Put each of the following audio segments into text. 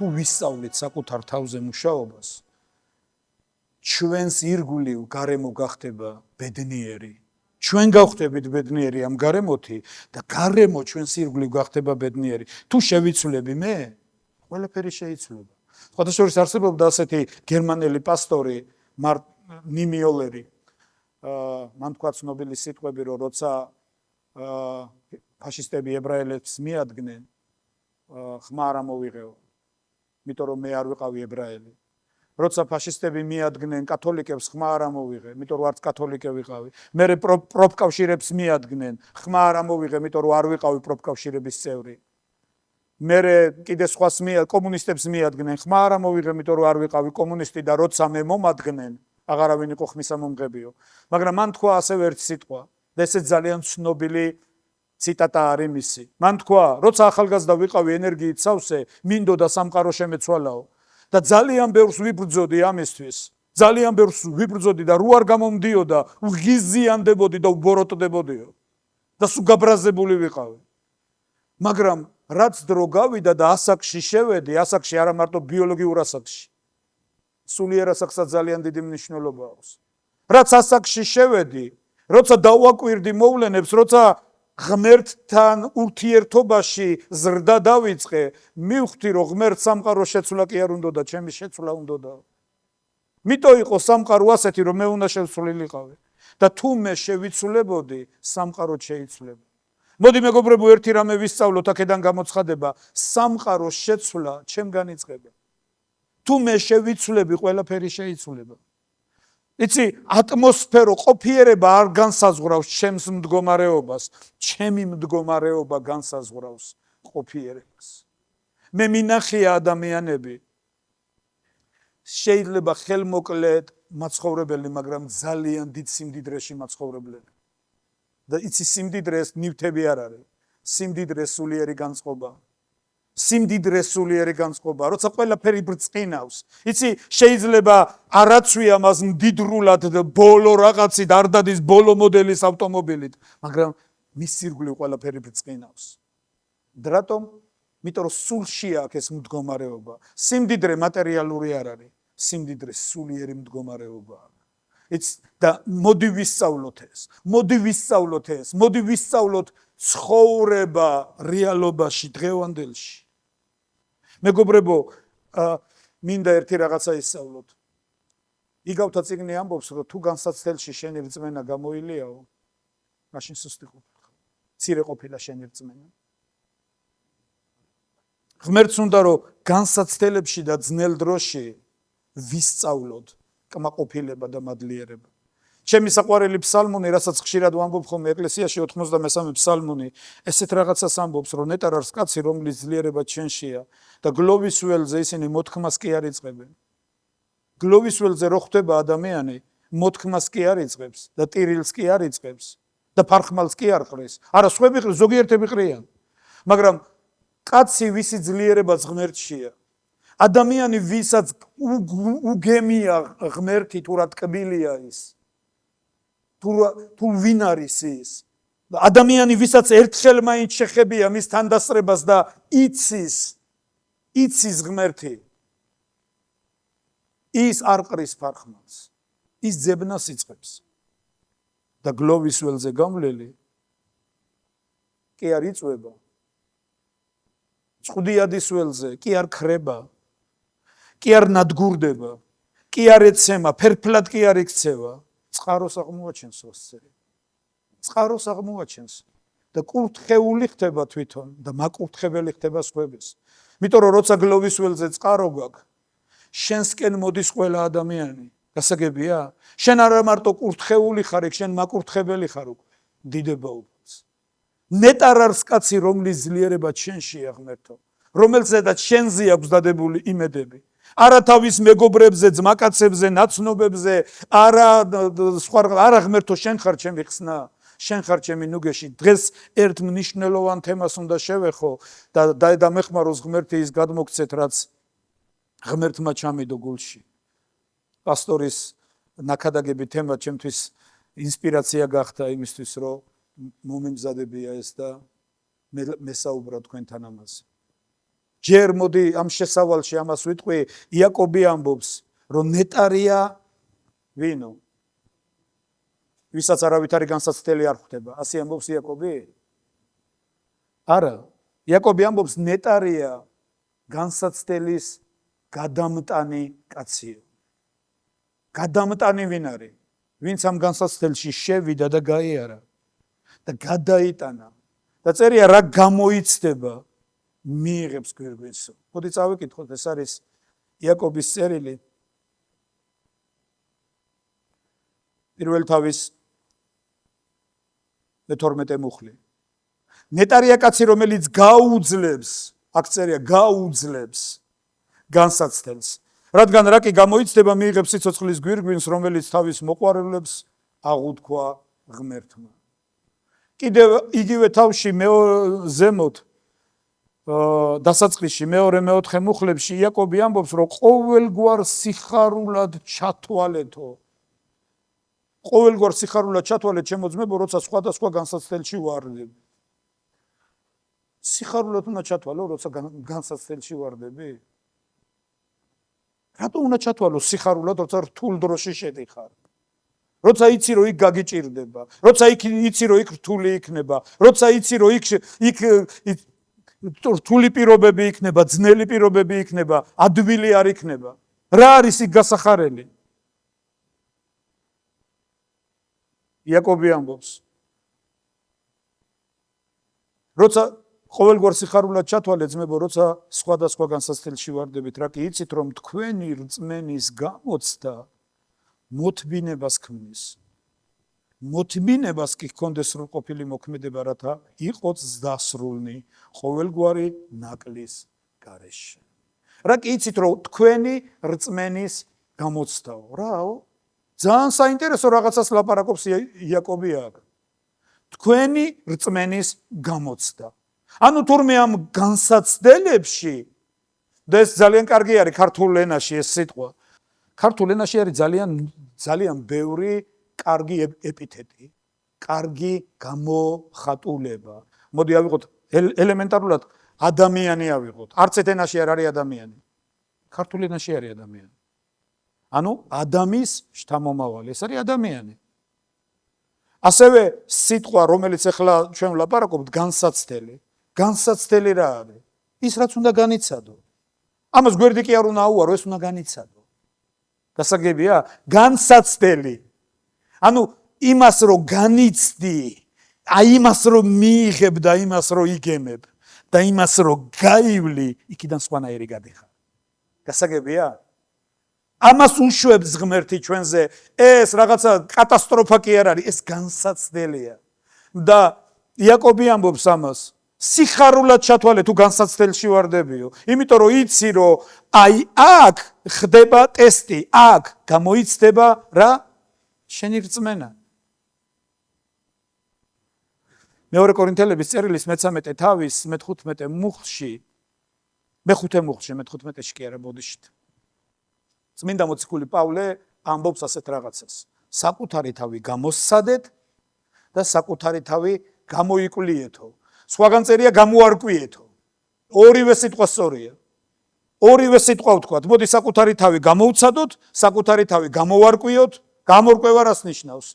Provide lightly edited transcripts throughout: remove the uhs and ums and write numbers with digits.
თუ ვისწავლით საკუთარ თავზე მუშაობას, ჩვენს ირგვლივ გარემო გახდება ბედნიერი. ჩვენ გავხდებით ბედნიერი ამ გარემოთი და გარემო ჩვენს ირგვლივ გახდება ბედნიერი. თუ შევიცვლები მე, ყველაფერი შეიცვლება. სხვადასხვა არსებობდა ასეთი გერმანელი პასტორი ნიმიოლერი. მან თქვა ცნობილი სიტყვები, რომ როცა ფაშისტები ებრაელებს მიადგნენ, ხმა არ ამოვიღეო. იმიტომ რომ მე არ ვიყავი ებრაელი. როცა ფაშისტები მიადგნენ კათოლიკებს, ხმა არ ამოვიღე, იმიტომ რომ არც კათოლიკე ვიყავი. მერე პროფკავშირებს მიადგნენ, ხმა არ ამოვიღე, იმიტომ რომ არ ვიყავი პროფკავშირების წევრი. მერე კიდე სხვას კომუნისტებს მიადგნენ, ხმა არ ამოვიღე, იმიტომ რომ არ ვიყავი კომუნისტი და როცა მე მომადგნენ, აღარავინ იყო ხმისამომღებიო. მაგრამ მან თქვა ასევე ერთი სიტყვა და ესეც ძალიან ცნობილი ციტატა არის მისი. მან თქვა, როცა ახალგაზრდა ვიყავი ენერგიით სავსე, მინდოდა სამყარო შემეცვალაო და ძალიან ბევრს ვიბრძოდი ამისთვის. ძალიან ბევრს ვიბრძოდი და რო არ გამომდიოდა, ვღიზიანდებოდი და ვბოროტდებოდიო. და სულ გაბრაზებული ვიყავი. მაგრამ რაც დრო გავიდა და ასაკში შევედი, ასაკში არა მარტო ბიოლოგიურ ასაკში. სულიერ ასაკსაც ძალიან დიდი მნიშვნელობა აქვს. რაც ასაკში შევედი, როცა დავაკვირდი მოვლენებს, როცა ღმერთთან ურთიერთობაში ზრდა დავიწყე, მივხვდი რომ ღმერთს სამყარო შეცვლა კი არ უნდოდა, ჩემი შეცვლა უნდოდა. მიტო იყო სამყარო ასეთი, რომ მე უნდა შევცვლილიყავი და თუ მე შევიცვლებოდი, სამყარო შეიცვლება. მოდი მეგობრებო, ერთი რამე ვისწავლოთ აქედან გამოცხადება, სამყაროს შეცვლა ჩემგან იწყება. თუ მე შევიცვლები, ყველაფერი შეიცვლება. იცი, ატმოსფერო ყოფიერება არ განსაზღვრავს ჩემს მდგომარეობას, ჩემი მდგომარეობა განსაზღვრავს ყოფიერებას. მე მინახია ადამიანები, შეიძლება ხელმოკლედ მაცხოვრებელი, მაგრამ ძალიან დიდ სიმდიდრეში მაცხოვრებლები. და იცი, სიმდიდრეს ნივთები არ არის, სიმდიდრე სულიერი განწყობა. სიმდიდრე სულიერი განწყობა, როცა ყველაფერი ბრწყინავს. იცი, შეიძლება არაცვი ამას მდიდრულად ბოლო რაღაცით არ დადის ბოლო მოდელის ავტომობილით, მაგრამ მის ირგვლივ ყველაფერი ბრწყინავს. რატომ? იმიტომ რომ სულში აქვს ეს მდგომარეობა. სიმდიდრე მატერიალური არ არის, სიმდიდრე სულიერი მდგომარეობაა. და მოდი ვისწავლოთ ეს. მოდი ვისწავლოთ ცხოვრება რეალობაში დღევანდელში. მეგობრებო, მინდა ერთი რაღაცა ისწავლოთ. იგავთა წიგნი ამბობს, რომ თუ განსაცდელში შენი რწმენა გამოილიაო, მაშინ სუსტი ყოფილი. მცირე ყოფილა შენი რწმენა. ღმერთს უნდა რომ განსაცდელებში და ძნელ დროში ვისწავლოთ კმაყოფილება და მადლიერება. ჩემი საყვარელი ფსალმუნი, რასაც ხშირად ვამბობ ხოლმე ეკლესიაში, 93 ფსალმუნი, ესეთ რაღაცას ამბობს, რომ ნეტარ არის კაცი, რომლის ძლიერება ჩვენშია და გლოვის ველზე ისინი მოთქმას კი არ იწყებენ. გლოვის ველზე რო ხდება ადამიანი, მოთქმას კი არ იწყებს და ტირილს კი არ იწყებს და ფარხმალს კი არ ყრის. არა, სხვები ყრიან, ზოგიერთები ყრიან. მაგრამ კაცი, ვისი ძლიერებაც ღმერთშია, ადამიანი, ვისაც უგემია ღმერთი, თუ რა ტკბილია ის, თუ ვინ არის ის, ადამიანი, ვისაც ერთხელ მაინც შეხებია მის თანდასწრებას და იცის ღმერთი, ის არ ყრის ფარხმალს, ის ძებნას იწყებს და გლოვის ველზე გამვლელი კი არ იწვება, წვდიადის ველზე კი არ ქრება, კი არ ნადგურდება, კი არ ეცემა, ფერფლად კი არ იქცევა, წყაროს აღმოაჩენს როსწერი. წყაროს აღმოაჩენს და კურთხეული ხდება თვითონ და მაკურთხებელი ხდება სხვების. იმიტომ რომ როცა გლოვის ველზე წყარო გაქვს, შენსკენ მოდის ყველა ადამიანი. გასაგებია? შენ არა მარტო კურთხეული ხარ, შენ მაკურთხებელი ხარ უკვე. დიდება უფალს. ნეტარ არის კაცი, რომლის ძლიერება შენშია ღმერთო, რომელზედაც შენზე აქვს დადებული იმედები. არა თავის მეგობრებზე, ძმაკაცებზე, ნაცნობებზე, არა ღმერთო, შენ ხარ ჩემი ხსნა, შენ ხარ ჩემი ნუგეში. დღეს ერთ მნიშვნელოვან თემას უნდა შევეხო და დამეხმაროს ღმერთი ის გადმოგცეთ, რაც ღმერთმა ჩამიდო გულში. პასტორის ნაკადაგები თემა ჩემთვის ინსპირაცია გახდა იმისთვის, რომ მომემზადებია ეს და მე საუბრობ თქვენთან ამაზე. ჯერ მოდი ამ შესავალში ამას ვიტყვი, იაკობი ამბობს, რომ ნეტარია ვინო? ვისაც არავითარი განსაცდელი არ ხვდება. ასე ამბობს იაკობი? არა. იაკობი ამბობს, ნეტარია განსაცდელის გადამტანი კაციო. გადამტანი ვინ არის? ვინც ამ განსაცდელში შევიდა და გაიარა და გადაიტანა. და წერია რა გამოიცდება მიიღებს გვირგვინსო. მოდი წავიკითხოთ, ეს არის იაკობის წერილი. პირველ თავის 12 მუხლი. ნეტარია კაცი, რომელიც გაუძლებს, აქ წერია გაუძლებს განსაცდელს. რადგან რა კი გამოიცდება მიიღებს სიცოცხლის გვირგვინს, რომელიც თავის მოყვარულებს აღუთქვა ღმერთმა. კიდევ იგივე თავში ზემოთ დასაწყისში მეორე-მეოთხე მუხლებში იაკობი ამბობს, რომ ყოველგვარ სიხარულად ჩათვალეთო. ყოველგვარ სიხარულად ჩათვალეთ შემოძმებო, როცა სხვადასხვა განსაცდელში ვარდები. სიხარულად უნდა ჩათვალო, როცა განსაცდელში ვარდები? რატო უნდა ჩათვალო სიხარულად, როცა რთულ დროში შედიხარ? როცა იცი, რომ იქ გაგიჭირდება, როცა იცი, რომ იქ რთული იქნება, როცა იცი, რომ იქ რთული პირობები იქნება, ძნელი პირობები იქნება, ადვილი არ იქნება. რა არის იქ გასახარელი? იაკობი ამბობს, როცა ყოველგვარ სიხარულად ჩათვალე ძმებო, როცა სხვადასხვა განსაცდელში ვარდებით, რა კი იცით, რომ თქვენი რწმენის გამოცდა მოთმინებას ქმნის. მოთმინებას კი ჰქონდეს სრულყოფილი მოქმედება, რათა იყოს დასრულნი ყოველგვარი ნაკლის გარეშე. რა კი იცით, რომ თქვენი რწმენის გამოცდაო, რაო? ძალიან საინტერესო რაღაცას ლაპარაკობს იაკობი აქ. თქვენი რწმენის გამოცდა. ანუ თურმე ამ განსაცდელებში და ეს ძალიან კარგი არის ქართულ ენაში ეს სიტყვა. ქართულ ენაში არის ძალიან ბევრი კარგი ეპითეტი, კარგი გამოხატულება. მოდი ავიღოთ ელემენტარულად ადამიანი ავიღოთ. არც ერთ ენაში არ არის ადამიანი. ქართულ ენაში არის ადამიანი. ანუ ადამის შთამომავალი, ეს არის ადამიანი. ასევე სიტყვა, რომელიც ახლა ჩვენ ვლაპარაკობთ, განსაცდელი. განსაცდელი რა არის? ის რაც უნდა განიცადო. ამას გვერდი კი არ უნდა აუარო, ეს უნდა განიცადო. გასაგებია? განსაცდელი. ანუ იმას რომ განიცდი, აი იმას რომ მიიღებ და იმას რომ იგემებ და იმას რომ გაივლი, იქიდან სხვანაირი გადიხარ. გასაგებია? ამას უშვებს ღმერთი ჩვენზე, ეს რაღაცა კატასტროფა კი არ არის, ეს განსაცდელია. და იაკობი ამბობს ამას, სიხარულად ჩათვალე თუ განსაცდელში ვარდებიო, იმიტომ რომ იცი რომ აი აქ ხდება ტესტი, აქ გამოიცდება რა? შენი რწმენა. მეორე კორინთელების წერილის 13 თავის 15 მუხლში, მეხუთე მუხლში, 15-ში კი არა, ბოდიშით. წმინდა მოციქული პავლე ამბობს ასეთ რაღაცას. საკუთარი თავი გამოსცადეთ და საკუთარი თავი გამოიკვლიეთო. სხვაგან წერია გამოარკვიეთო. ორივე სიტყვა სწორია. ორივე სიტყვა ვთქვათ. მოდი საკუთარი თავი გამოუცადოთ, საკუთარი თავი გამოვარკვიოთ. გამორკვევა რას ნიშნავს?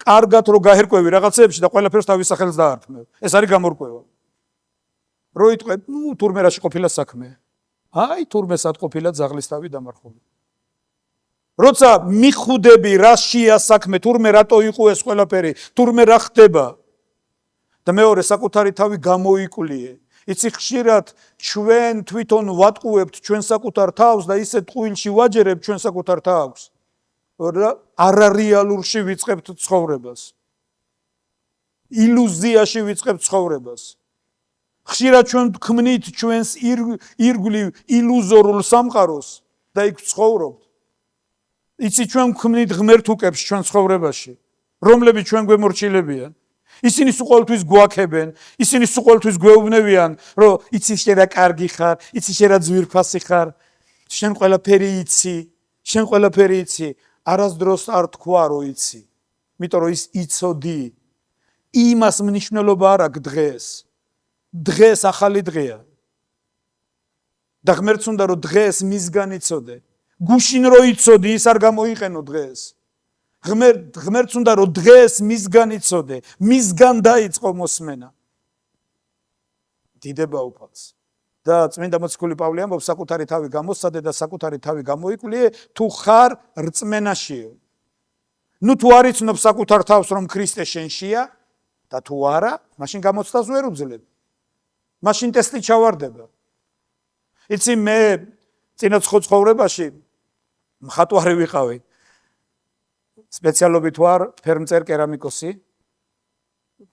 კარგად რო გაერკვევი რაღაცეებში და ყველაფერს თავის სახელს დაარქმევ. ეს არის გამორკვევა. რო იტყვე, თურმე რაში ყოფილა საქმე? აი, თურმე სად ყოფილა ძაღლის თავი დამარხული. როცა მიხუდები რაშია საქმე, თურმე რატო იყო ეს ყველაფერი, თურმე რა ხდება? და მეორე საკუთარი თავი გამოიკვლიე. იცი ხშირად ჩვენ თვითონ ვატყუებთ ჩვენ საკუთარ თავს და ისე ტყუილში ვაჯერებთ ჩვენ საკუთარ თავს. არარეალურში ვიწყებთ ცხოვრებას. ილუზიაში ვიწყებთ ცხოვრებას. ხშირად ჩვენ ვქმნით ჩვენს ირგვლივ ილუზორულ სამყაროს და იქ ცხოვრობთ. იცი ჩვენ ვქმნით ღმერთუკებს ჩვენ ცხოვრებაში, რომლებიც ჩვენ გვემორჩილებიან. ისინი სულ ყოველთვის გვაქებენ, ისინი სულ ყოველთვის გვეუბნებიან, რომ იცი შენ რა კარგი ხარ, იცი შენ რა ძვირფასი ხარ, შენ ყველაფერი იცი, შენ ყველაფერი იცი. არასდროს არ თქვა რომ იცი, იმიტომ რომ ის იცოდი. იმას მნიშვნელობა არ აქვს დღეს. დღეს ახალი დღეა. და ღმერთს უნდა რომ დღეს მისგან იცოდე. გუშინ რო იცოდი, ის არ გამოიყენო დღეს. ღმერთს უნდა რომ დღეს მისგან იცოდე, მისგან დაიწყო მოსმენა. დიდება უფალს. და წმინდა მოციქული პავლე ამბობს, საკუთარი თავი გამოსცადე და საკუთარი თავი გამოიკვლიე, თუ ხარ რწმენაშიო. ნუ თუ არ იცნობ საკუთარ თავს რომ ქრისტე შენშია და თუ არა, მაშინ გამოცდას ვერ უძლებ. მაშინ ტესტი ჩავარდება. იცი მე წინა ცხოვრებაში მხატვარი ვიყავი. სპეციალობით ვარ ფერმწერ კერამიკოსი.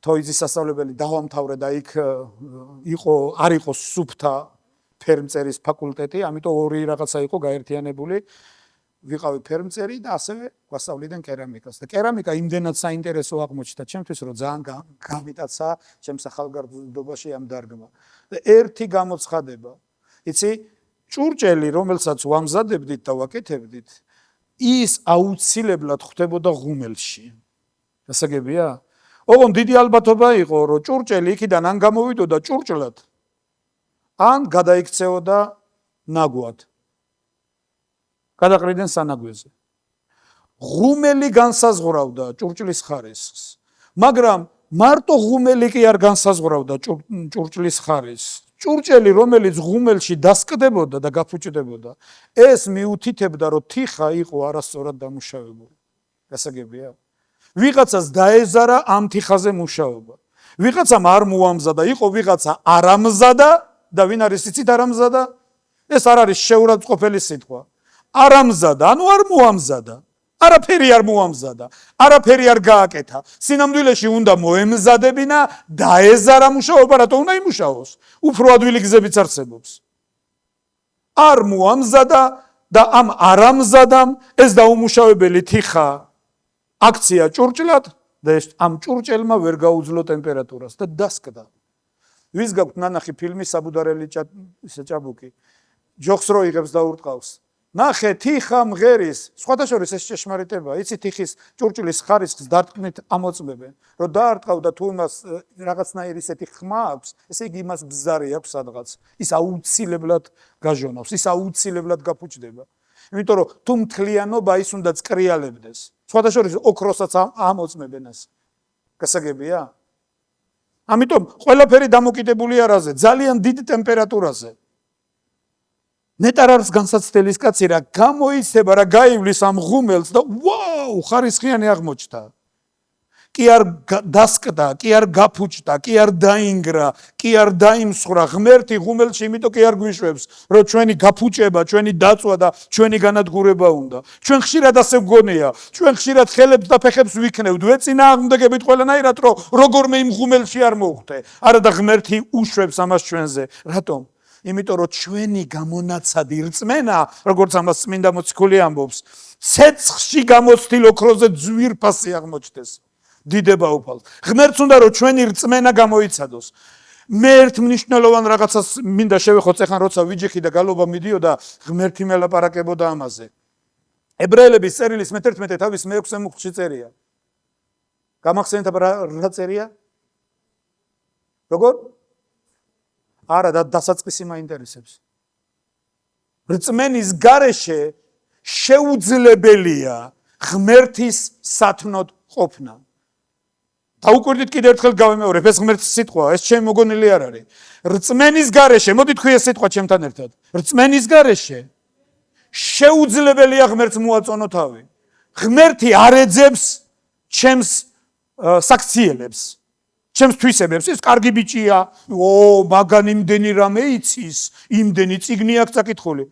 თოიძის სასწავლებელი დავამთავრე და იქ არ იყო სუფთა ფერმწერის ფაკულტეტი, ამიტომ ორი რაღაცა იყო გაერთიანებული. ვიყავი ფერმწერი და ასევე გვასწავლდნენ კერამიკას. და კერამიკა იმდენად საინტერესო აღმოჩნდა ჩემთვის, რომ ძალიან გამიტაცა ჩემს ახალგაზრდობაში ამ დარგმა. და ერთი გამოცხადება. იცი, ჭურჭელი, რომელსაც ვამზადებდით და ვაკეთებდით, ის აუცილებლად ხვდებოდა ღუმელში. გასაგებია? ოღონდ დიდი ალბათობა იყო, რომ ჭურჭელი იქიდან ან გამოვიდოდა ჭურჭლად, ან გადაიქცეოდა ნაგვად. გადაყრიდნენ სანაგვეზე. ღუმელი განსაზღვრავდა ჭურჭლის ხარისხს, მაგრამ მარტო ღუმელი კი არ განსაზღვრავდა ჭურჭლის ხარისხს. ჭურჭელი, რომელიც ღუმელში დასკდებოდა და გაფუჭდებოდა, ეს მიუთითებდა, რომ თიხა იყო არასწორად დამუშავებული. გასაგებია? ვიღაცას დაეზარა ამ თიხაზე მუშაობა. ვიღაცამ არ მოამზადა, იყო ვიღაცა არამზადა და ვინ არის იცით არამზადა? ეს არ არის შეურაცხყოფელი სიტყვა. არამზადა, ანუ არ მოამზადა. არაფერი არ მოამზადა, არაფერი არ გააკეთა. სინამდვილეში უნდა მოემზადებინა, დაეზარა მუშაობა, რატო უნდა იმუშაოს? უფრო ადვილი გზებიც არსებობს. არ მოამზადა და ამ არამზადამ ეს დაუმუშავებელი თიხა აქცია ჭურჭლად და ამ ჭურჭელმა ვერ გაუძლო ტემპერატურას და დასკდა. ვის გაქვთ ნანახი ფილმი საბუდარელი ჭაბუკი? ჯოხს რო იღებს და ურტყავს. ნახე თიხა მღერის, სხვადასხვა ეს ჭეშმარიტება, იცი თიხის ჭურჭლის ხარისხს დარტყმით ამოწმებენ, რომ დაარტყავ და თუ იმას რაღაცნაირი ესეთი ხმა აქვს, ესე იგი იმას ბზარი აქვს სადღაც. ის აუცილებლად გაჟონავს, ის აუცილებლად გაფუჭდება. იმიტომ რომ თუ მთლიანობა ის უნდა წკრიალებდეს. სხვადასხვა ოქროსაც ამოწმებენ ეს. გასაგებია? ამიტომ ყველაფერი დამოკიდებულია რაზე? ძალიან დიდ ტემპერატურაზე. ნეტარ არის განსაცდელის კაცი რა გამოიცდება რა გაივლის ამ ღუმელს და ვაუ ხარისხიანი აღმოჩნდა. კი არ დასკდა, კი არ გაფუჭდა, კი არ დაინგრა, კი არ დაიმსხრა ღმერთი ღუმელში, იმიტომ კი არ გვიშვებს, რომ ჩვენი გაფუჭება, ჩვენი დაწვა და ჩვენი განადგურება უნდა. ჩვენ ხშირად ასე ვგონია, ჩვენ ხშირად ხელებს და ფეხებს ვიქნევთ, ვეწინააღმდეგებით ყველანაირად, რომ როგორმე იმ ღუმელში არ მოვხვდე. არა და ღმერთი უშვებს ამას ჩვენზე. რატომ? იმიტომ რომ ჩვენი გამონაცადი რწმენა, როგორც ამას წმინდა მოციქული ამბობს, ცეცხლში გამოცდილ ოქროზე ძვირფასი აღმოჩნდეს. დიდება უფალს. ღმერთს უნდა რომ ჩვენი რწმენა გამოიცადოს. მე ერთ მნიშვნელოვან რაღაცას მინდა შევეხოთ ეხან როცა ვიჯექი და გალობა მიდიოდა ღმერთი მელაპარაკებოდა ამაზე. ებრაელების წერილის მე-11 თავის მე-6 მუხლში წერია. გამახსენეთ რა წერია? როგორ? არა და დასაწყისი მაინტერესებს. რწმენის გარეშე შეუძლებელია ღმერთის სათნოდ ყოფნა. დაუკვირდით კიდევ ერთხელ გავიმეორებ, ეს ღმერთის სიტყვა, ეს ჩემი მოგონილი არ არის. რწმენის გარეშე, მოდი თქვი ეს სიტყვა ჩემთან ერთად. რწმენის გარეშე შეუძლებელია ღმერთს მოაწონო თავი. ღმერთი არ ეძებს ჩემს საქციელებს. ჩემს თვისებებს, ეს კარგი ბიჭია, მაგან იმდენი რამე იცის, იმდენი წიგნი აქვს საკითხული.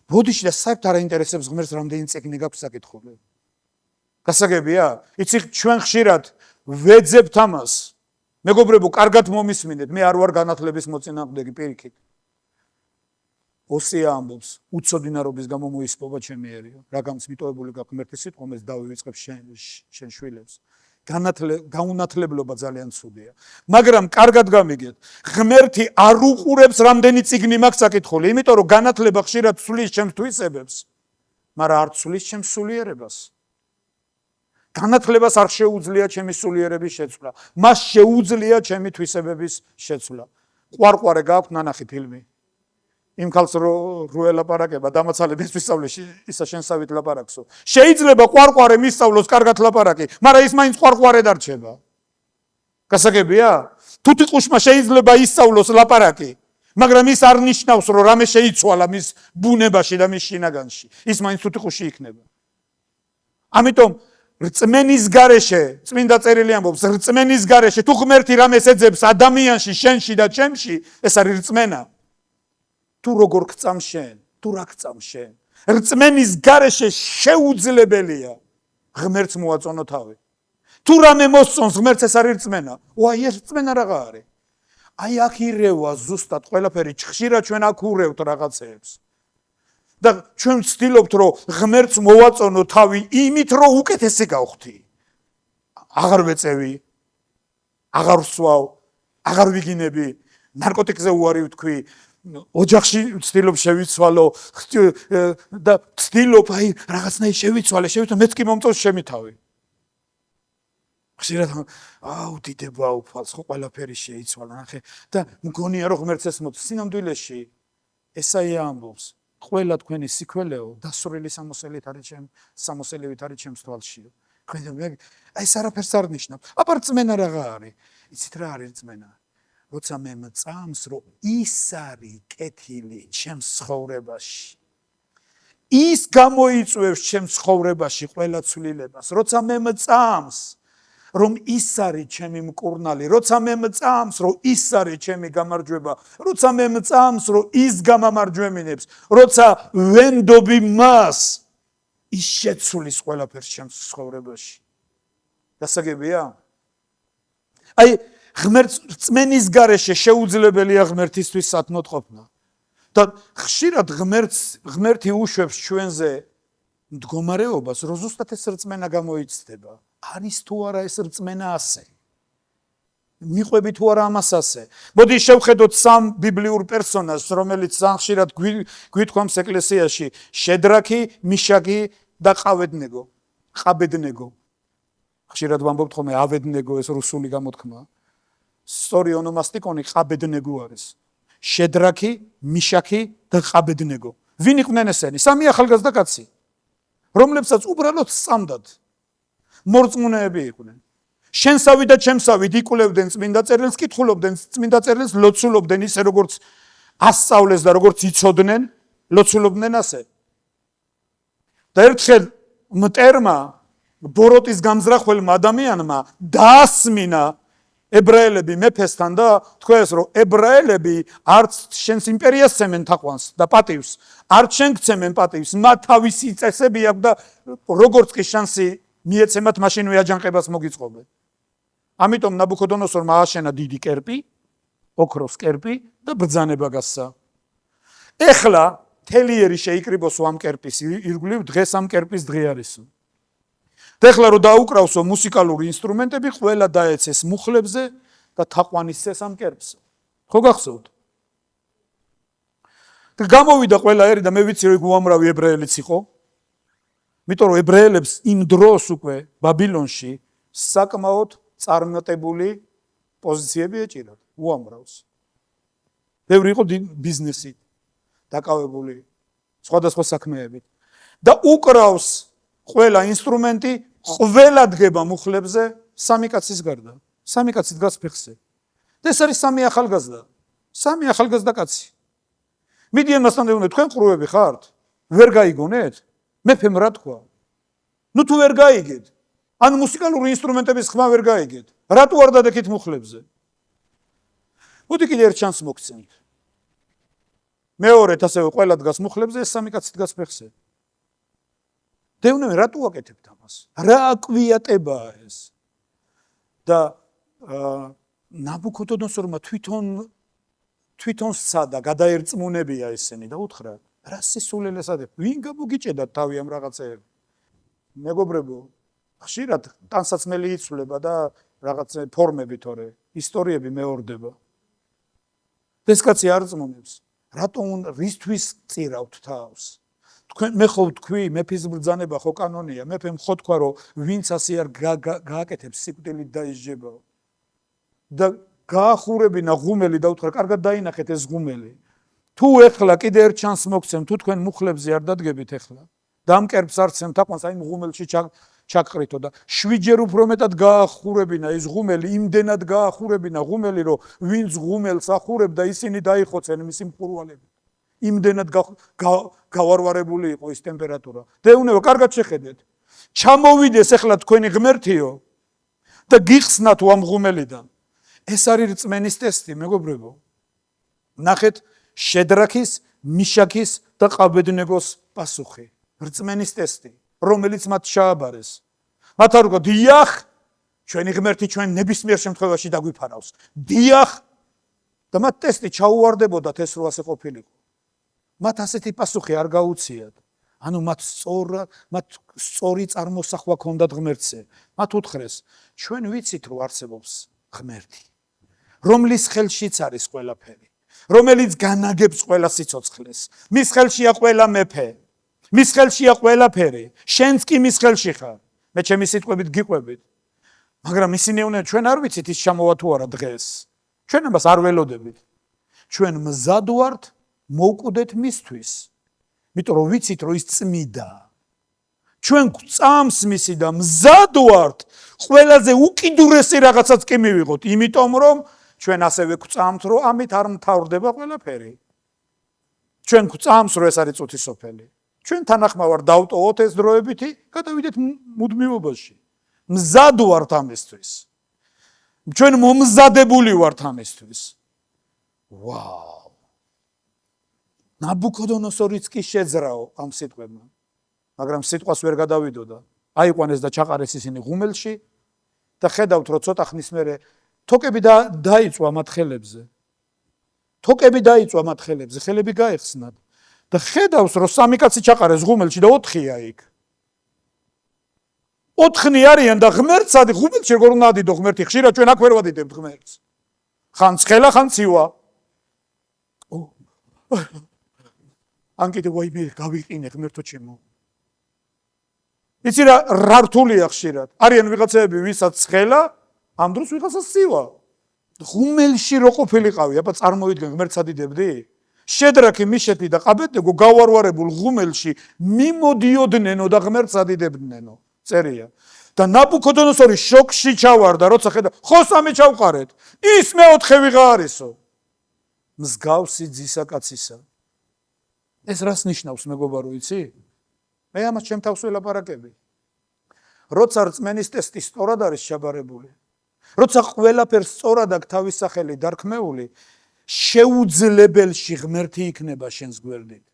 ბოდიში და საერთოდ არ აინტერესებს ღმერთს რამდენი წიგნი გაქვს საკითხული. გასაგებია? იცი ჩვენ ხშირად ვეძებთ ამას. მეგობრებო, კარგად მომისმინეთ, მე არ ვარ განათლების მოწინააღმდეგე პირიქით. ოსია ამბობს, უცოდინარობის გამო მოისპობა ჩემი ერიო. რა გამს მიტოვებული გაქვს ღმერთის სიტყვა, მე დავივიწყებ შენ შვილებს. გაუნათლებლობა ძალიან ცუდია. მაგრამ კარგად გამიგეთ, ღმერთი არ უყურებს რამდენი წიგნი მაქვს საკითხული, იმიტომ რომ განათლება ხშირად ცვლის ჩემს თვისებებს, მაგრამ არ ცვლის ჩემს სულიერებას. განათლებას არ შეუძლია ჩემი სულიერების შეცვლა, მას შეუძლია ჩემი თვისებების შეცვლა. ყვარყვარე გააქვთ ნანახი ფილმი. იმ ხალხს რო ელაპარაკება დამაცალების ვისწავლე ისა შენსავით ლაპარაკსო. შეიძლება ყვარყვარე მისწავლოს კარგად ლაპარაკი, მაგრამ ის მაინც ყვარყვარე დარჩება. გასაგებია? თუთიყუშმა შეიძლება ისწავლოს ლაპარაკი, მაგრამ ის არ ნიშნავს, რომ რამე შეიცვალა მის ბუნებაში და მის შინაგანში. ის მაინც თუთიყუში იქნება. ამიტომ რწმენის გარეშე, წმინდა წერილი ამბობს, რწმენის გარეშე თუ ღმერთი რამეს ეძებს ადამიანში, შენში და ჩემში, ეს არის რწმენა. თუ როგორ გწამ შენ, თუ რა გწამ შენ. რწმენის გარეშე შეუძლებელია ღმერთს მოაწონო თავი. თუ რამე მოსწონს ღმერთს, ეს არის რწმენა. ვაი, ეს რწმენა რაღა არის? აი აქ ირევა ზუსტად ყველაფერი, ხშირად ჩვენ აქ ურევთ რაღაცეებს. და ჩვენ ვცდილობთ, რომ ღმერთს მოვაწონო თავი იმით, რომ უკეთესი გავხდი. აღარ ვეწევი, აღარ ვსვავ, აღარ ვიგინები, ნარკოტიკზე უარი ვთქვი, ოჯახში ვცდილობ შევიცვალო და ვცდილობ აი რაღაცნაირ შევიცვალე, მეც კი მომწონს ჩემი თავი. ხშირად დიდება უფალს, ხო ყველაფერი შეიცვალა, ნახე და მგონია რომ ღმერთს ეს მოწონს. სინამდვილეში ესაია ამბობს, ყველა თქვენი სიქველეო დასრული სამოსელით არის ჩემს თვალშიო. აი ეს არაფერს არ ნიშნავს. აბა რწმენა რაღა არის? იცით რა არის რწმენა? როცა მე მწამს, რომ ის არის კეთილი ჩემს ცხოვრებაში. ის გამოიწვევს ჩემს ცხოვრებაში ყველა ცვლილებას. როცა მე მწამს, რომ ის არის ჩემი მკურნალი, როცა მე მწამს, რომ ის არის ჩემი გამარჯვება, როცა მე მწამს, რომ ის გამამარჯვებინებს, როცა ვენდობი მას, ის შეცვლის ყველაფერს ჩემს ცხოვრებაში. გასაგებია? აი ღმერთს რწმენის გარეშე შეუძლებელია ღმერთისთვის სათნოდ ყოფნა. და ხშირად ღმერთი უშვებს ჩვენზე მდგომარეობას, რომ ზუსტად ეს რწმენა გამოიცდება. არის თუ არა ეს რწმენა ასე? მიყვები თუ არა ამას ასე? მოდი შევხედოთ სამ ბიბლიურ პერსონაჟს, რომელიც ხშირად გვითქვამს ეკლესიაში: შედრაქი, მიშაკი და ყაბედნეგო. ხშირად ვამბობთ ხოლმე ავედნეგო, ეს რუსული გამოთქმა. სწორი ონომასტიკონი ყაბედნეგო არის. შედრაქი, მიშაკი და ყაბედნეგო. ვინ იყვნენ ესენი? სამი ახალგაზრდა კაცი, რომლებსაც უბრალოდ სწამდათ. მორწმუნეები იყვნენ. შენსავი და ჩემსავით იკვლევდნენ წმინდა წერილს, კითხულობდნენ წმინდა წერილს, ლოცულობდნენ ისე როგორც ასწავლეს და როგორც იცოდნენ, ლოცულობდნენ ასე. და ერთხელ მტერმა, ბოროტის გამზრახველმა ადამიანმა დაასმინა ებრაელები მეფესთან და თქვეს, რომ ებრაელები არც შენს იმპერიას ცემენ თაყვანს და პატივს, არც შენ გცემენ პატივს, მათ თავისი წესები აქვს და როგორც კი შანსი მიეცემათ, მაშინვე აჯანყებას მოგიწყობენ. ამიტომ ნაბუქოდონოსორმა ააშენა დიდი კერპი, ოქროს კერპი და ბრძანება გასცა. ეხლა თელიერი შეიკრიბოს ამ კერპის ირგვლივ, დღეს ამ კერპის დღე არისო. და ეხლა რომ დაუკრავსო მუსიკალური ინსტრუმენტები, ყველა დაეცეს მუხლებზე და თაყვანისცეს ამ კერპს. ხო გახსოვთ? და გამოვიდა ყველა ერი და მე ვიცი რომ უამრავი ებრაელიც იყო. იმიტომ რომ ებრაელებს იმ დროს უკვე ბაბილონში საკმაოდ წარმატებული პოზიციები ეჭირათ, უამრავს. ბევრი იყო ბიზნესით დაკავებული, სხვადასხვა საქმეებით. და უკრავს ყველა ინსტრუმენტი, ყველა დგება მუხლებზე, სამი კაცის გარდა. სამი კაცი დგას ფეხზე. და ეს არის სამი ახალგაზრდა კაცი. მიდიან მასთან ეუბნებიან, თქვენ ყრუები ხართ? ვერ გაიგონეთ? მეფემ რა თქვა? ნუ თუ ვერ გაიგეთ, ან მუსიკალური ინსტრუმენტების ხმა ვერ გაიგეთ, რატო არ დადექით მუხლებზე? მოდი კიდე ერთ ჩანს მოგცემთ. მეორედ ასევე ყველა დგას მუხლებზე, ეს სამი კაცი დგას ფეხზე. დევნებენ, რატო ვაკეთებთ ამას? რა კვიატებაა ეს? და ნაბუქოდონოსორმა თვითონ სცადა, გადაერწმუნებია ესენი და უთხრა, რა სისულელეს ადებ, ვინ გამოგიჭედათ თავი ამ რაღაცეები? მეგობრებო, ხშირად ტანსაცმელი იცვლება და რაღაც ფორმები თორე, ისტორიები მეორდება. ეს კაცი არ წმუნებს. რატომ რისთვის წირავთ თავს? თქვენ მე ხო ვთქვი, მეფის ბრძანება ხო კანონია, მეფემ ხო თქვა, რომ ვინც ასე არ გააკეთებს, სიკვდილით დაისჯება. და გაახურებინა ღუმელი და უთხრა კარგად დაინახეთ ეს ღუმელი. თუ ეხლა კიდე ერთ ჩანს მოგცემ, თუ თქვენ მუხლებზე არ დადგებით ეხლა, დამკერპს არ ცემთ აყვანს, აი ღუმელში ჩაკრითო და 7-ჯერ უფრო მეტად გაახურებინა ეს ღუმელი, იმდენად გაახურებინა ღუმელი, რომ ვინც ღუმელს ახურებდა, ისინი დაიხოცენ მისი მხურვალებით. იმდენად გავარვარებული იყო ის ტემპერატურა. დეუნება, კარგად შეხედეთ. ჩამოვიდეს ეხლა თქვენი ღმერთიო და გიხსნათ ამ ღუმელიდან. ეს არის რწმენის ტესტი, მეგობრებო. ნახეთ შედრაქის, მიშაქის და ყაბედნეგოს პასუხი. რწმენის ტესტი, რომელიც მათ ჩააბარეს. მათ არ ვთქვათ, დიახ, ჩვენი ღმერთი ჩვენ ნებისმიერ შემთხვევაში დაგვიფარავს. დიახ, და მათ ტესტი ჩაუვარდებოდათ ეს რო ასე ყოფილიყო. მათ ასეთი პასუხი არ გაუციათ. ანუ მათ სწორი წარმოსახვა ჰქონდათ ღმერთზე. მათ უთხრეს, ჩვენ ვიცით რომ არსებობს ღმერთი, რომლის ხელშიც არის ყველაფერი, რომელიც განაგებს ყველა სიცოცხლეს. მის ხელშია ყველა მეფე, მის ხელშია ყველაფერი, შენც კი მის ხელში ხარ. მე ჩემი სიტყვებით გიყვებით. მაგრამ ისინი უნდათ ჩვენ არ ვიცით ის ჩამოვა თუ არა დღეს. ჩვენ ამას არ ველოდებით. ჩვენ მზად ვართ მოვკვდეთ მისთვის. იმიტომ რომ ვიცით რომ ის წმიდა. ჩვენ გვწამს მისი და მზად ვართ ყველაზე უკიდურესი რაღაცაც კი მივიღოთ, იმიტომ რომ ჩვენ ასევე გვწამთ რომ ამით არ მთავრდება ყველაფერი. ჩვენ გვწამს რომ ეს არის წუთისოფელი. ჩვენ თანახმავარ დავტოვოთ ეს დროებითი, გადავიდეთ მუდმივობაში. მზად ვართ ამისთვის. ჩვენ მომზადებული ვართ ამისთვის. ვაუ. ნაბუქოდონოსორიც კი შეძრაო ამ სიტყვებმა. მაგრამ სიტყვას ვერ გადავიდოდა. აიყვანეს და ჩაყარეს ისინი ღუმელში და ხედავთ რომ ცოტა ხნის მერე თოკები დაიწვა მათ ხელებზე. თოკები დაიწვა მათ ხელებზე, ხელები გაეხსნათ. და ხედავს რომ 3 კაცი ჩაყარეს ღუმელში და 4-ია იქ. 4 არიან და ღმერთს ადი ღუმელში როგორ უნდა ადიდო ღმერთი, ხშირად ჩვენ აქ ვერ ვადიდებთ ღმერთს. ხან ცხელა, ხან ცივა. ან კიდე ვაიმე გავიყინე ღმერთო ჩემო. იცი რა რთულია ხშირად. არიან ვიღაცები, ვისაც ცხელა, ამ დროს ვიღაცას ცივა. ღუმელში რო ყოფილიყავი, აბა წარმოვიდგენ ღმერთს ადიდებდი? შედრაქი, მიშეთი და ყაბედნეგო გავარვარებულ ღუმელში მიმოდიოდნენო და ღმერთს ადიდებდნენო. წერია. და ნაბუქოდონოსორი შოკში ჩავარდა, როცა ხედა, ხო 3 ჩავყარეთ. ის მე-4 ვიღა არისო. მსგავსი ძისა კაცისა. ეს რას ნიშნავს მეგობარო, იცი? მე ამას ჩემ თავს ველაპარაკები. როცა რწმენის ტესტი სწორად არის ჩაბარებული, როცა ყველაფერს სწორად აქვს თავის სახელი დარქმეული, შეუძლებელში ღმერთი იქნება შენს გვერდით.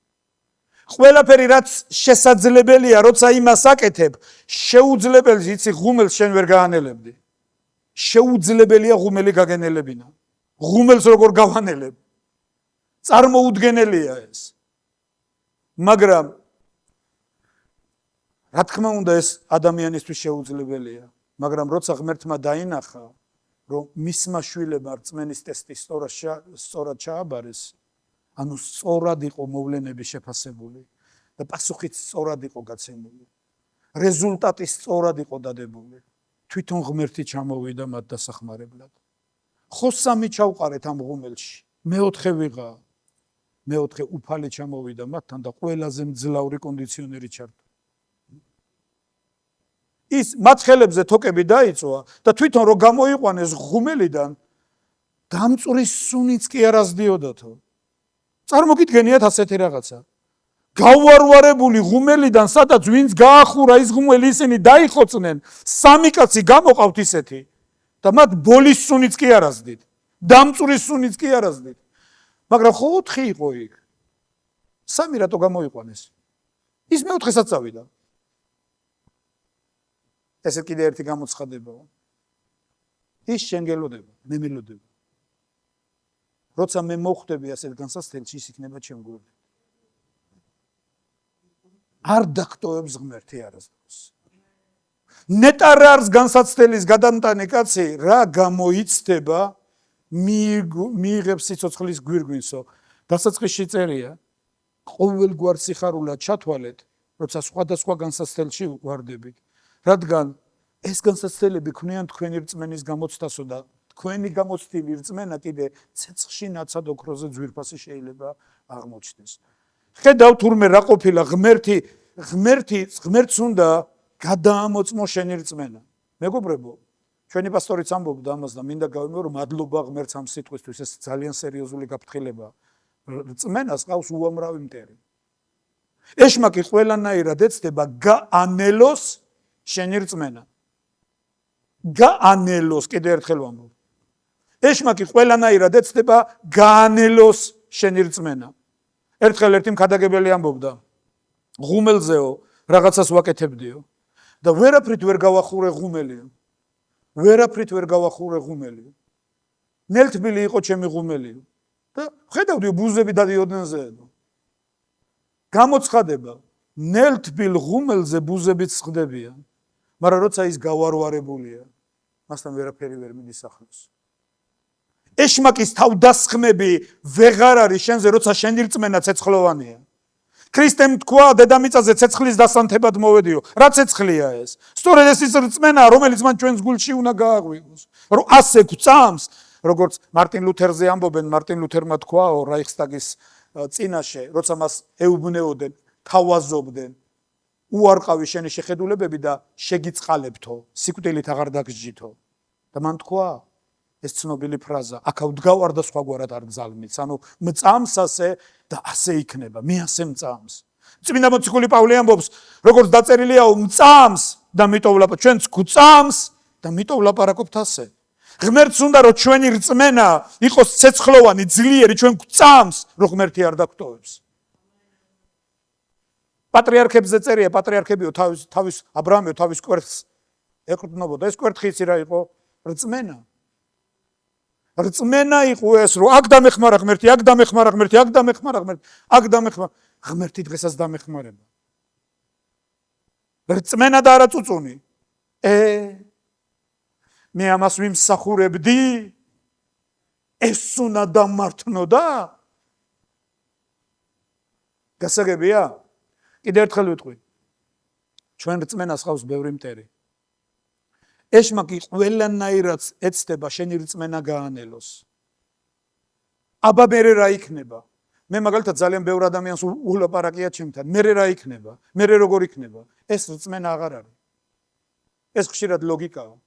ყველაფერი რაც შესაძლებელია, როცა იმას აკეთებ, შეუძლებელს იცი ღუმელს შენ ვერ გაანელებდი. შეუძლებელია ღუმელი გაგენელებინა. ღუმელს როგორ გავანელებ? წარმოუდგენელია ეს. მაგრამ რა თქმა უნდა ეს ადამიანისთვის შეუძლებელია, მაგრამ როცა ღმერთმა დაინახა, რომ მისმა შვილებმა რწმენის ტესტი სწორად ჩააბარეს, ანუ სწორად იყო მოვლენები შეფასებული და პასუხიც სწორად იყო გაცემული. რეზულტატი სწორად იყო დადებული. თვითონ ღმერთი ჩამოვიდა მათ დასახმარებლად. ხო 3 ჩავყარეთ ამ ღუმელში. მე-4 ვიღა. მე-4 უფალი ჩამოვიდა მათთან და ყველაზე მძლავრი კონდიციონერი ჩარდა. ის მათ ხელებზე თოკები დაიწვა და თვითონ რომ გამოიყვანეს ღუმელიდან, დამწურის სუნიც კი არ ასდიოდათო. წარმოგიდგენიათ ასეთი რაღაცა. გავარვარებული ღუმელიდან, სადაც ვინც გაახურა ის ღუმელი, ისინი დაიხოცნენ, 3 კაცი გამოყავთ ისეთი და მათ ბოლის სუნიც კი არ ასდით. დამწურის სუნიც კი არ ასდით. მაგრამ ხო 4 იყო იქ. 3 რატო გამოიყვანეს? ის მე-4-საც წავიდა. ეს კიდე ერთი გამოცხადებაა. ის შენგელოდება, მე მელოდება. როცა მე მოხვდები ასეთ განსასწრებში, ის იქნება ჩემ გვერდით. არ დაგტოვებს ღმერთი არასდროს. ნეტარ არის განსაცდელის გადამტანი კაცი, რა გამოიცდება, მიიღებს სიცოცხლის გვირგვინსო. დასაწყისში წერია, ყოველგვარ სიხარულად ჩათვალეთ, როცა სხვადასხვა განსაცდელში ვარდებით. რადგან ეს განსაცდელები ქმნიან თქვენი რწმენის გამოცდასო და თქვენი გამოცდილი რწმენა კიდე ცეცხლში ნაცად ოქროზე ძვირფასი შეიძლება აღმოჩნდეს. ხედავ თურმე რა ყოფილა ღმერთს უნდა გადაამოწმო შენი რწმენა. მეგობრებო, ჩვენი პასტორიც ამბობდა ამას და მინდა გავიმეორო რომ მადლობა ღმერთს ამ სიტყვისთვის, ეს ძალიან სერიოზული გაფრთხილება. რწმენას ყავს უამრავი მტერი. ეშმაკი ყველანაირად ეცდება გაანელოს შენი რწმენა. გაანელოს, კიდე ერთხელ ვამბობ. ეშმაკი ყველანაირად ეცდება გაანელოს შენი რწმენა. ერთხელ ერთი მქადაგებელი ამბობდა, ღუმელზეო რაღაცას ვაკეთებდიო და ვერაფრით ვერ გავახურე ღუმელიო. ვერაფრით ვერ გავახურე ღუმელიო. ნელთბილი იყო ჩემი ღუმელიო. და ხედავდიო ბუზები დადიოდნენ ზედო. გამოცხადება, ნელთბილ ღუმელზე ბუზებიც ხდებიან, მაგრამ როცა ის გავარვარებულია, მასთან ვერაფერი ვერ მიდის ახლოს. ეშმაკის თავდასხმები ვეღარ არის შენზე, როცა შენი რწმენა ცეცხლოვანია. ქრისტემ თქვა დედამიწაზე ცეცხლის დასანთებად მოვედიო. რა ცეცხლია ეს? სწორედ ეს ის რწმენაა, რომელიც მან ჩვენს გულში უნდა გააღვივოს. რომ ასე გვწამს, როგორც მარტინ ლუთერზე ამბობენ, მარტინ ლუთერმა თქვაო რაიხსტაგის წინაშე, როცა მას ეუბნეოდნენ, თავაზობდნენ, უარყავი შენი შეხედულებები და შეგიწყალებთო, სიკვდილით აღარ დაგსჯითო. და მან თქვა ეს ცნობილი ფრაზა, აქ ვდგავარ და სხვაგვარად არ გზალმიც. ანუ მწამს ასე და ასე იქნება, მე ასე მწამს. წმინდა მოციქული პავლე ამბობს, როგორც დაწერილია, მწამს და მიტოვ ლაპარაკობთ, ჩვენც გვწამს და მიტოვ ლაპარაკობთ ასე. ღმერთს უნდა რომ ჩვენი რწმენა იყოს ცეცხლოვანი, ძლიერი, ჩვენ გვწამს, რომ ღმერთი არ დაგვტოვებს. პატრიარქებზე წერია, პატრიარქებიო თავის აბრაამიო თავის კვერთხს ეყრდნობოდა. ეს კვერთხი იცი რა იყო? რწმენა. რწმენა იყო ეს, რომ აქ დამეხმარა ღმერთი, აქ დამეხმარა ღმერთი, აქ დამეხმარა ღმერთი, აქ დამეხმარა ღმერთი დღესაც დამეხმარება. რწმენა და არა წუწუნი. მე ამას ვიმსახურებდი, ეს უნდა დამართნოდა. გასაგებია? კიდე ერთხელ ვიტყვი. ჩვენ რწმენას ყავს ბევრი მტერი. ეშმაკი ყველანაირად ეცდება შენი რწმენა გაანელოს. აბა მერე რა იქნება? მე მაგალითად ძალიან ბევრ ადამიანს ულაპარაკია ჩემთან. მერე რა იქნება? მერე როგორ იქნება? ეს რწმენა აღარ არის. ეს ხშირად ლოგიკაა.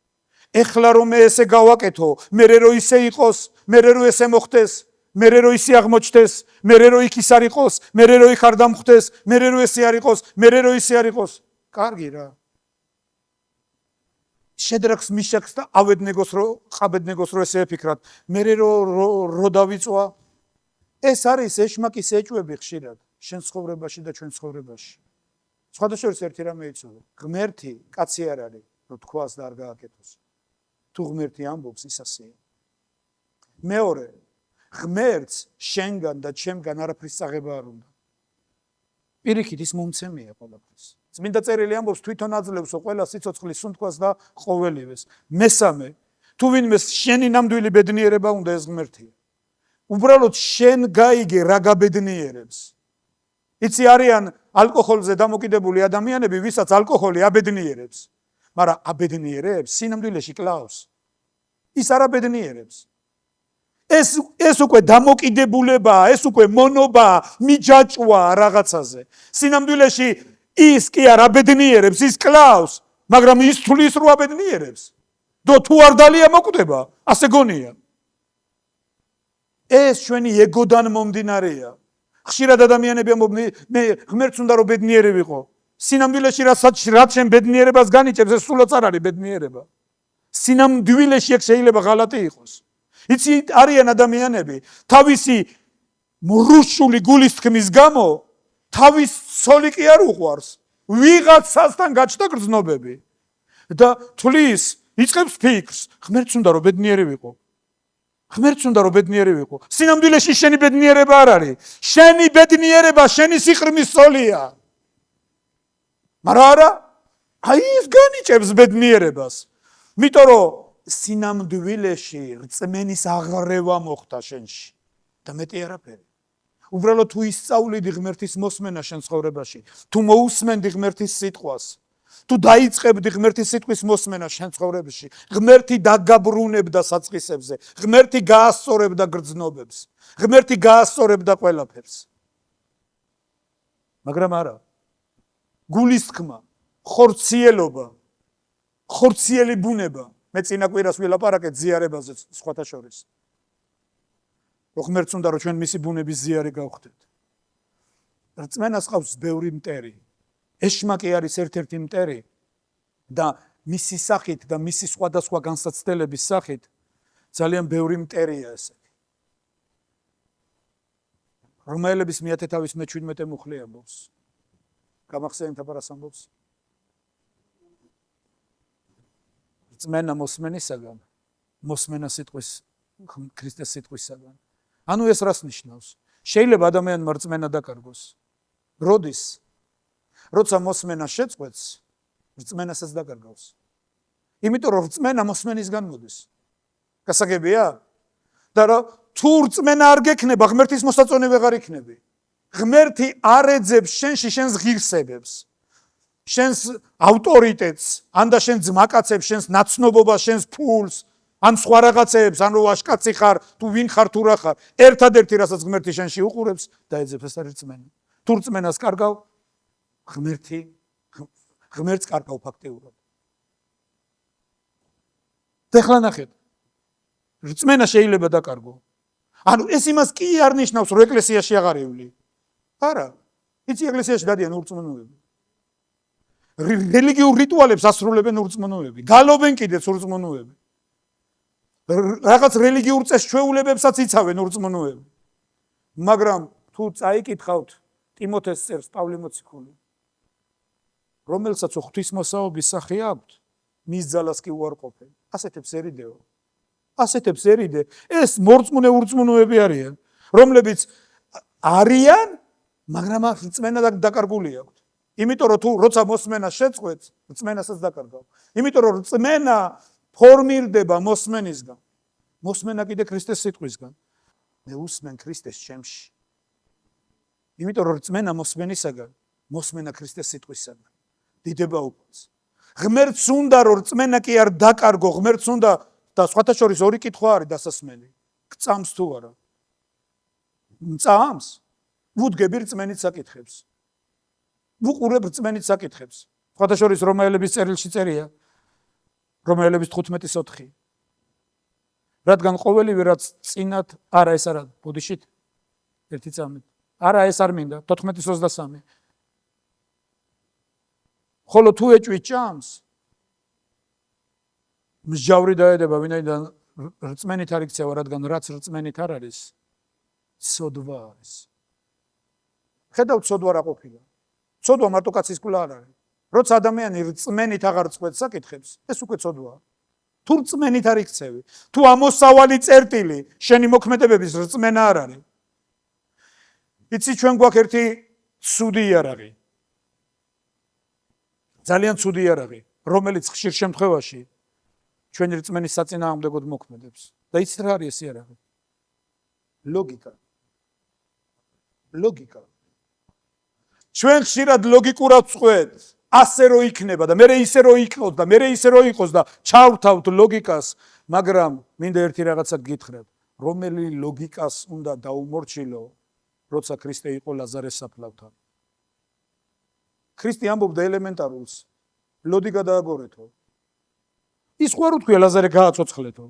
ეხლა რომ მე ესე გავაკეთო, მერე რო ისე იყოს, მერე რო ესე მოხდეს, მერე რო ისე აღმოჩნდეს, მერე რო იქ ის არ იყოს, მერე რო იქ არ დამხვდეს, მერე რო ესე არ იყოს, მერე რო ისე არ იყოს. კარგი რა. შედრაკს მიშაკს და ავედნეგოს რო ყაბედნეგოს რო ესე ეფიქრათ, მერე რო დავიწვა. ეს არის ეშმაკის ეჭვები ხშირად შენ ცხოვრებაში და ჩვენ ცხოვრებაში. სხვადასხვა ერთი რამე იცოდა. ღმერთი კაცი არ არის, რომ თქვას და არ გააკეთოს. თუ ღმერთი ამბობს, ის ასეა. მეორე, ღმერთს შენგან და ჩემგან არაფრის წაღება არ უნდა. პირიქით ის მომცემია ყველაფერს. წმინდა წერილი ამბობს, თვითონ აძლევსო ყველა სიცოცხლის სუნთქვას და ყოველივეს. მესამე, თუ ვინმე შენი ნამდვილი ბედნიერება უნდა, ეს ღმერთია. უბრალოდ შენ გაიგე რა გაბედნიერებს. იცი არიან ალკოჰოლზე დამოკიდებული ადამიანები, ვისაც ალკოჰოლი აბედნიერებს. მაგრამ აბედნიერებს სინამდვილეში კლავს. ის არ აბედნიერებს. ეს უკვე დამოკიდებულებაა, ეს უკვე მონობა, მიჯაჭვა რაღაცაზე. სინამდვილეში ის კი არ აბედნიერებს, ის კლავს, მაგრამ ის თulis რო აბედნიერებს. თუ არ დალია მოკვდება, ასე გონია. ეს ჩვენი ეგოდან მომდინარეა. ხშირად ადამიანები ამბობენ, მე ღმერთს უნდა რომ ბედნიერი ვიყო. სინამდვილეში რაც შენ ბედნიერებას განიჭებს, ეს სულაც არ არის ბედნიერება. სინამდვილეში ეგ შეიძლება ღალატი იყოს. იცი არიან ადამიანები, თავისი მრუშული გულის თქმის გამო, თავის ცოლი კი არ უყვარს. ვიღაცასთან გაჩნდა გრძნობები. და თulis იწყებს ფიქრს, ღმერთს უნდა რომ ბედნიერი ვიყო. ღმერთს უნდა რომ ბედნიერი ვიყო. სინამდვილეში შენი ბედნიერება არ არის. შენი ბედნიერება შენი სიყრმის ცოლია. მაგრამ არა, აი ის განიჭებს ბედნიერებას. იმიტომ რომ სინამდვილეში რწმენის აღრევა მოხდა შენში და მეტი არაფერი. უბრალოდ თუ ისწავლიდი ღმერთის მოსმენა შენ ცხოვრებაში, თუ მოусმენდი ღმერთის სიტყვას, თუ დაიწყებდი ღმერთის სიტყვის მოსმენა შენ ცხოვრებაში, ღმერთი დაგაბრუნებდა საწყისებზე, ღმერთი გაასწორებდა გრძნობებს, ღმერთი გაასწორებდა ყველაფერს. მაგრამ არა. გულის თქმა, ხორციელობა, ხორციელი ბუნება, მე წინა კვირას ვილაპარაკეთ ზიარებაზე სხვათა შორის. რომ ღმერთს უნდა რომ ჩვენ მისი ბუნების ზიარი გავხდეთ. რწმენას ყავს ბევრი მტერი. ეშმაკი არის ერთ-ერთი მტერი და მისი სახით და მისი სხვადასხვა განსაცდელების სახით ძალიან ბევრი მტერია ესეთი. რომაელების მეათე თავის მე-17 მუხლი ამბობს. გამახსენებთ აბარას ამბობს. რწმენა მოსმენისაგან, მოსმენა სიტყვის ქრისტეს სიტყვისაგან. ანუ ეს რას ნიშნავს? შეიძლება ადამიანმა რწმენა დაკარგოს. როდის? როცა მოსმენა შეწყვეტს, რწმენასაც დაკარგავს. იმიტომ რომ რწმენა მოსმენისგან მოდის. გასაგებია? და რა თუ რწმენა არ გექნება, ღმერთის მოსაწონი ვეღარ იქნები. ღმერთი არ ეძებს შენში შენს ღირსებებს, შენს ავტორიტეტს, ან და შენ ძმაკაცებს, შენს ნაცნობობას, შენს ფულს, ან სხვა რაღაცებს, ან რო ვაშკაცი ხარ, თუ ვინ ხარ, თუ რა ხარ. ერთადერთი რასაც ღმერთი შენში უყურებს, დაეძებს ეს არის რწმენა. თუ რწმენას კარგავ, ღმერთს კარგავ ფაქტიურად. ეხლა ნახეთ. რწმენა შეიძლება დაკარგო. ანუ ეს იმას კი არ ნიშნავს, რომ ეკლესიაში აღარ ევლი. არა. იცი ეკლესიაში დადიან ურწმუნოები. რელიგიურ რიტუალებს ასრულებენ ურწმუნოები. გალობენ კიდეც ურწმუნოები. რაღაც რელიგიურ წესჩვეულებებსაც იცავენ ურწმუნოები. მაგრამ თუ წაიკითხავთ ტიმოთეს წერს პავლე მოციქული, რომელსაც ღვთისმოსაობის სახე აქვთ, მის ძალას კი უარყოფენ. ასეთებს ერიდეო. ასეთებს ერიდე. ეს მორწმუნე ურწმუნოები არიან, რომლებიც არიან, მაგრამ რწმენა დაკარგული აქვთ. იმიტომ რომ თუ როცა მოსმენა შეწყვეტს, რწმენასაც დაკარგავ. იმიტომ რომ რწმენა ფორმირდება მოსმენისგან. მოსმენა კიდე ქრისტეს სიტყვისგან. მე უსმენ ქრისტეს ჩემში. იმიტომ რომ რწმენა მოსმენისაგან, მოსმენა ქრისტეს სიტყვისაგან. დიდება უფალს. ღმერთს უნდა რომ რწმენა კი არ დაკარგო, ღმერთს უნდა და სხვათა შორის ორი კითხვა არის დასასმელი. გწამს თუ არა? მწამს? ვუდგები რწმენით საკითხებს. ვუყურებ რწმენით საკითხებს. სხვათა შორის რომაელების წერილში წერია. რომაელების 15:4. რადგან ყოველივე რაც წინათ არა ეს არა, ბოდიშით ერთი წამით. არა ეს არ მინდა 14:23. ხოლო თუ ეჭვი ჭამს, მსჯავრი დაედება, ვინაიდან რწმენით არ იქცევა, რადგან რაც რწმენით არ არის, ცოდვა არის. ხედავთ ცოდვა რა ყოფილა. ცოდვა მარტო კაცის კვლავ არ არის. როცა ადამიანი რწმენით აღარ წყვეტს საკითხებს, ეს უკვე ცოდვაა. თუ რწმენით არ იქცევი, თუ ამოსავალი წერტილი შენი მოქმედებების რწმენა არ არის. იცი ჩვენ გვაქვს ერთი ცუდი იარაღი. ძალიან ცუდი იარაღი, რომელიც ხშირ შემთხვევაში ჩვენი რწმენის საწინააღმდეგოდ მოქმედებს. და იცით რა არის ეს იარაღი? ლოგიკა. ლოგიკა. ჩვენ ხშირად ლოგიკურად წყვეთ, ასე რო იქნება და მე ისე რო იყოს და მე ისე რო იყოს და ჩავთავთ ლოგიკას, მაგრამ მინდა ერთი რაღაცა გითხრათ, რომელი ლოგიკას უნდა დაუმორჩილო, როცა ქრისტე იყო ლაზარეს საფლავთან. ქრისტე ამბობდა ელემენტარულს, ლოდი გადააგორეთო. ის ხო არ უთქვია ლაზარე გააცოცხლეთო.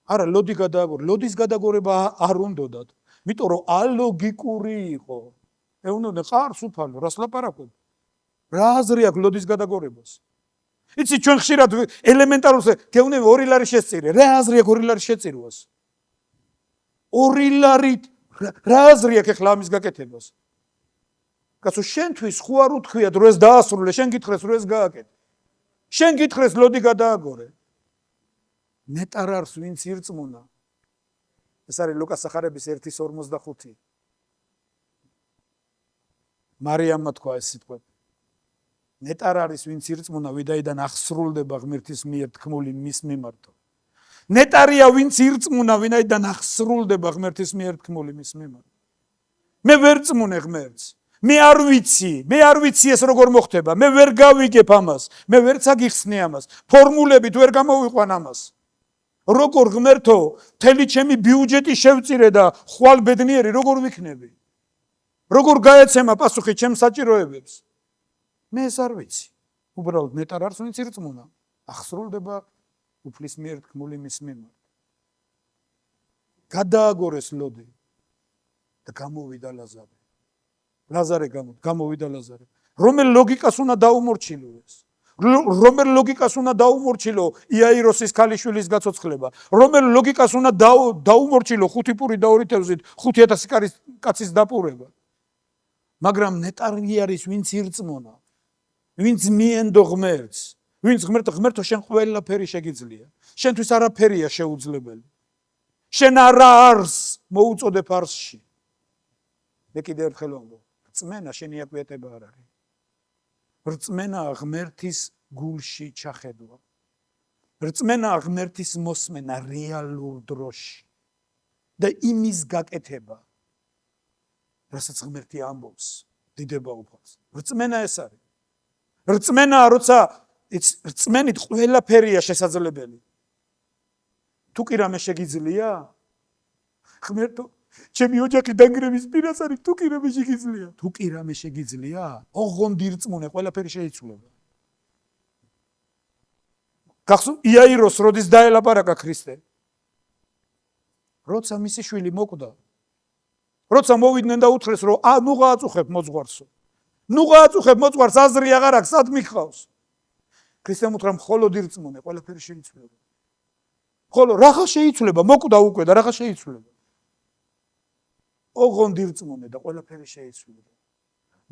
არა, ლოდი გადააგორე, ლოდის გადაგორება არ უნდათ, იმიტომ რომ ალოგიკური იყო. ეუნდოდა ყარს უფალო, რას ლაპარაკობ? რა აზრი აქვს ლოდის გადაგორებას? იცი ჩვენ ხშირად ელემენტარულს გეუბნები 2 ლარი შეწირე. რა აზრი აქვს 2 ლარი შეწირვას? 2 ლარით რა აზრი აქვს ახლა ამის გაკეთებას? კაცო შენთვის ხო არ უთქვიათ რომ ეს დაასრულე, შენ გითხრეს რომ ეს გააკეთე. შენ გითხრეს ლოდი გადააგორე. ნეტარარს ვინც ირწმუნა. ეს არის ლუკას სახარების 1:45. მარიამმა თქვა ეს სიტყვა. ნეტარარის ვინც ირწმუნა, ვიდაიდან აღსრულდება ღმერთის მიერ თქმული მის მიმართო. ნეტარია ვინც ირწმუნა, ვინაიდან აღსრულდება ღმერთის მიერ თქმული მის მიმართო. მე ვერ წმუნე ღმერთს. მე არ ვიცი ეს როგორ მოხდება, მე ვერ გავიგებ ამას, მე ვერც აგიხსნე ამას, ფორმულებით ვერ გამოვიყვან ამას. როგორ ღმერთო, მთელი ჩემი ბიუჯეტი შევწირე და ხვალ ბედნიერი როგორ ვიქნები? როგორ გაეცემა პასუხი ჩემს საჭიროებებს? მე ეს არ ვიცი. უბრალოდ ნეტარ არს ვინც ირწმუნა. ახსრულდება უფლის მიერ თქმული მის მიმართ. გადააგორეს ლოდი და გამოვიდა ლაზარე. გამოვიდა ლაზარე. რომელ ლოგიკას უნდა დაუმორჩილო ეს? რომელ ლოგიკას უნდა დაუმორჩილო იაიროსის ქალიშვილის გაცოცხლება? რომელ ლოგიკას უნდა დაუმორჩილო 5 პური და 2 თევზით 5000 კაცის დაპურება? მაგრამ ნეტარი არის ვინც ირწმუნა, ვინც მიენდო ღმერთს, ვინც ღმერთო შენ ყველაფერი შეგიძლია. შენთვის არაფერია შეუძლებელი. შენ არა არს მოუწოდე ფარსში. მე კიდევ ერთხელ ვამბობ, რწმენა შენი აკვიეტება არ არის. რწმენა ღმერთის გულში ჩახედვა. რწმენა ღმერთის მოსმენა რეალურ დროში და იმის გაკეთება, რასაც ღმერთი ამბობს, დიდება უფალს. რწმენა ეს არის. რწმენა, როცა რწმენით ყველაფერია შესაძლებელი. თუ კი რამე შეგიძლია? ღმერთო, ჩემი ოჯახი დანგრევის პირას არის, თუ კი რამე შეგიძლია? თუ კი რამე შეგიძლია? ოღონდ ირწმუნე, ყველაფერი შეიცვლება. გახსოვთ იაიროს როდის დაელაპარაკა ქრისტე? როცა მისი შვილი მოკვდა. როცა მოვიდნენ და უთხრეს, რომ ნუ გააწუხებ მოძღვარსო. ნუ გააწუხებ მოძღვარს, აზრი აღარ აქვს, სად მიხავს? ქრისტემ უთხრა, მხოლოდ ირწმუნე, ყველაფერი შეიცვლება. ხოლო რაღა შეიცვლება, მოკვდა უკვე და რაღა შეიცვლება. ოღონდ ირწმუნე და ყველაფერი შეიცვლება.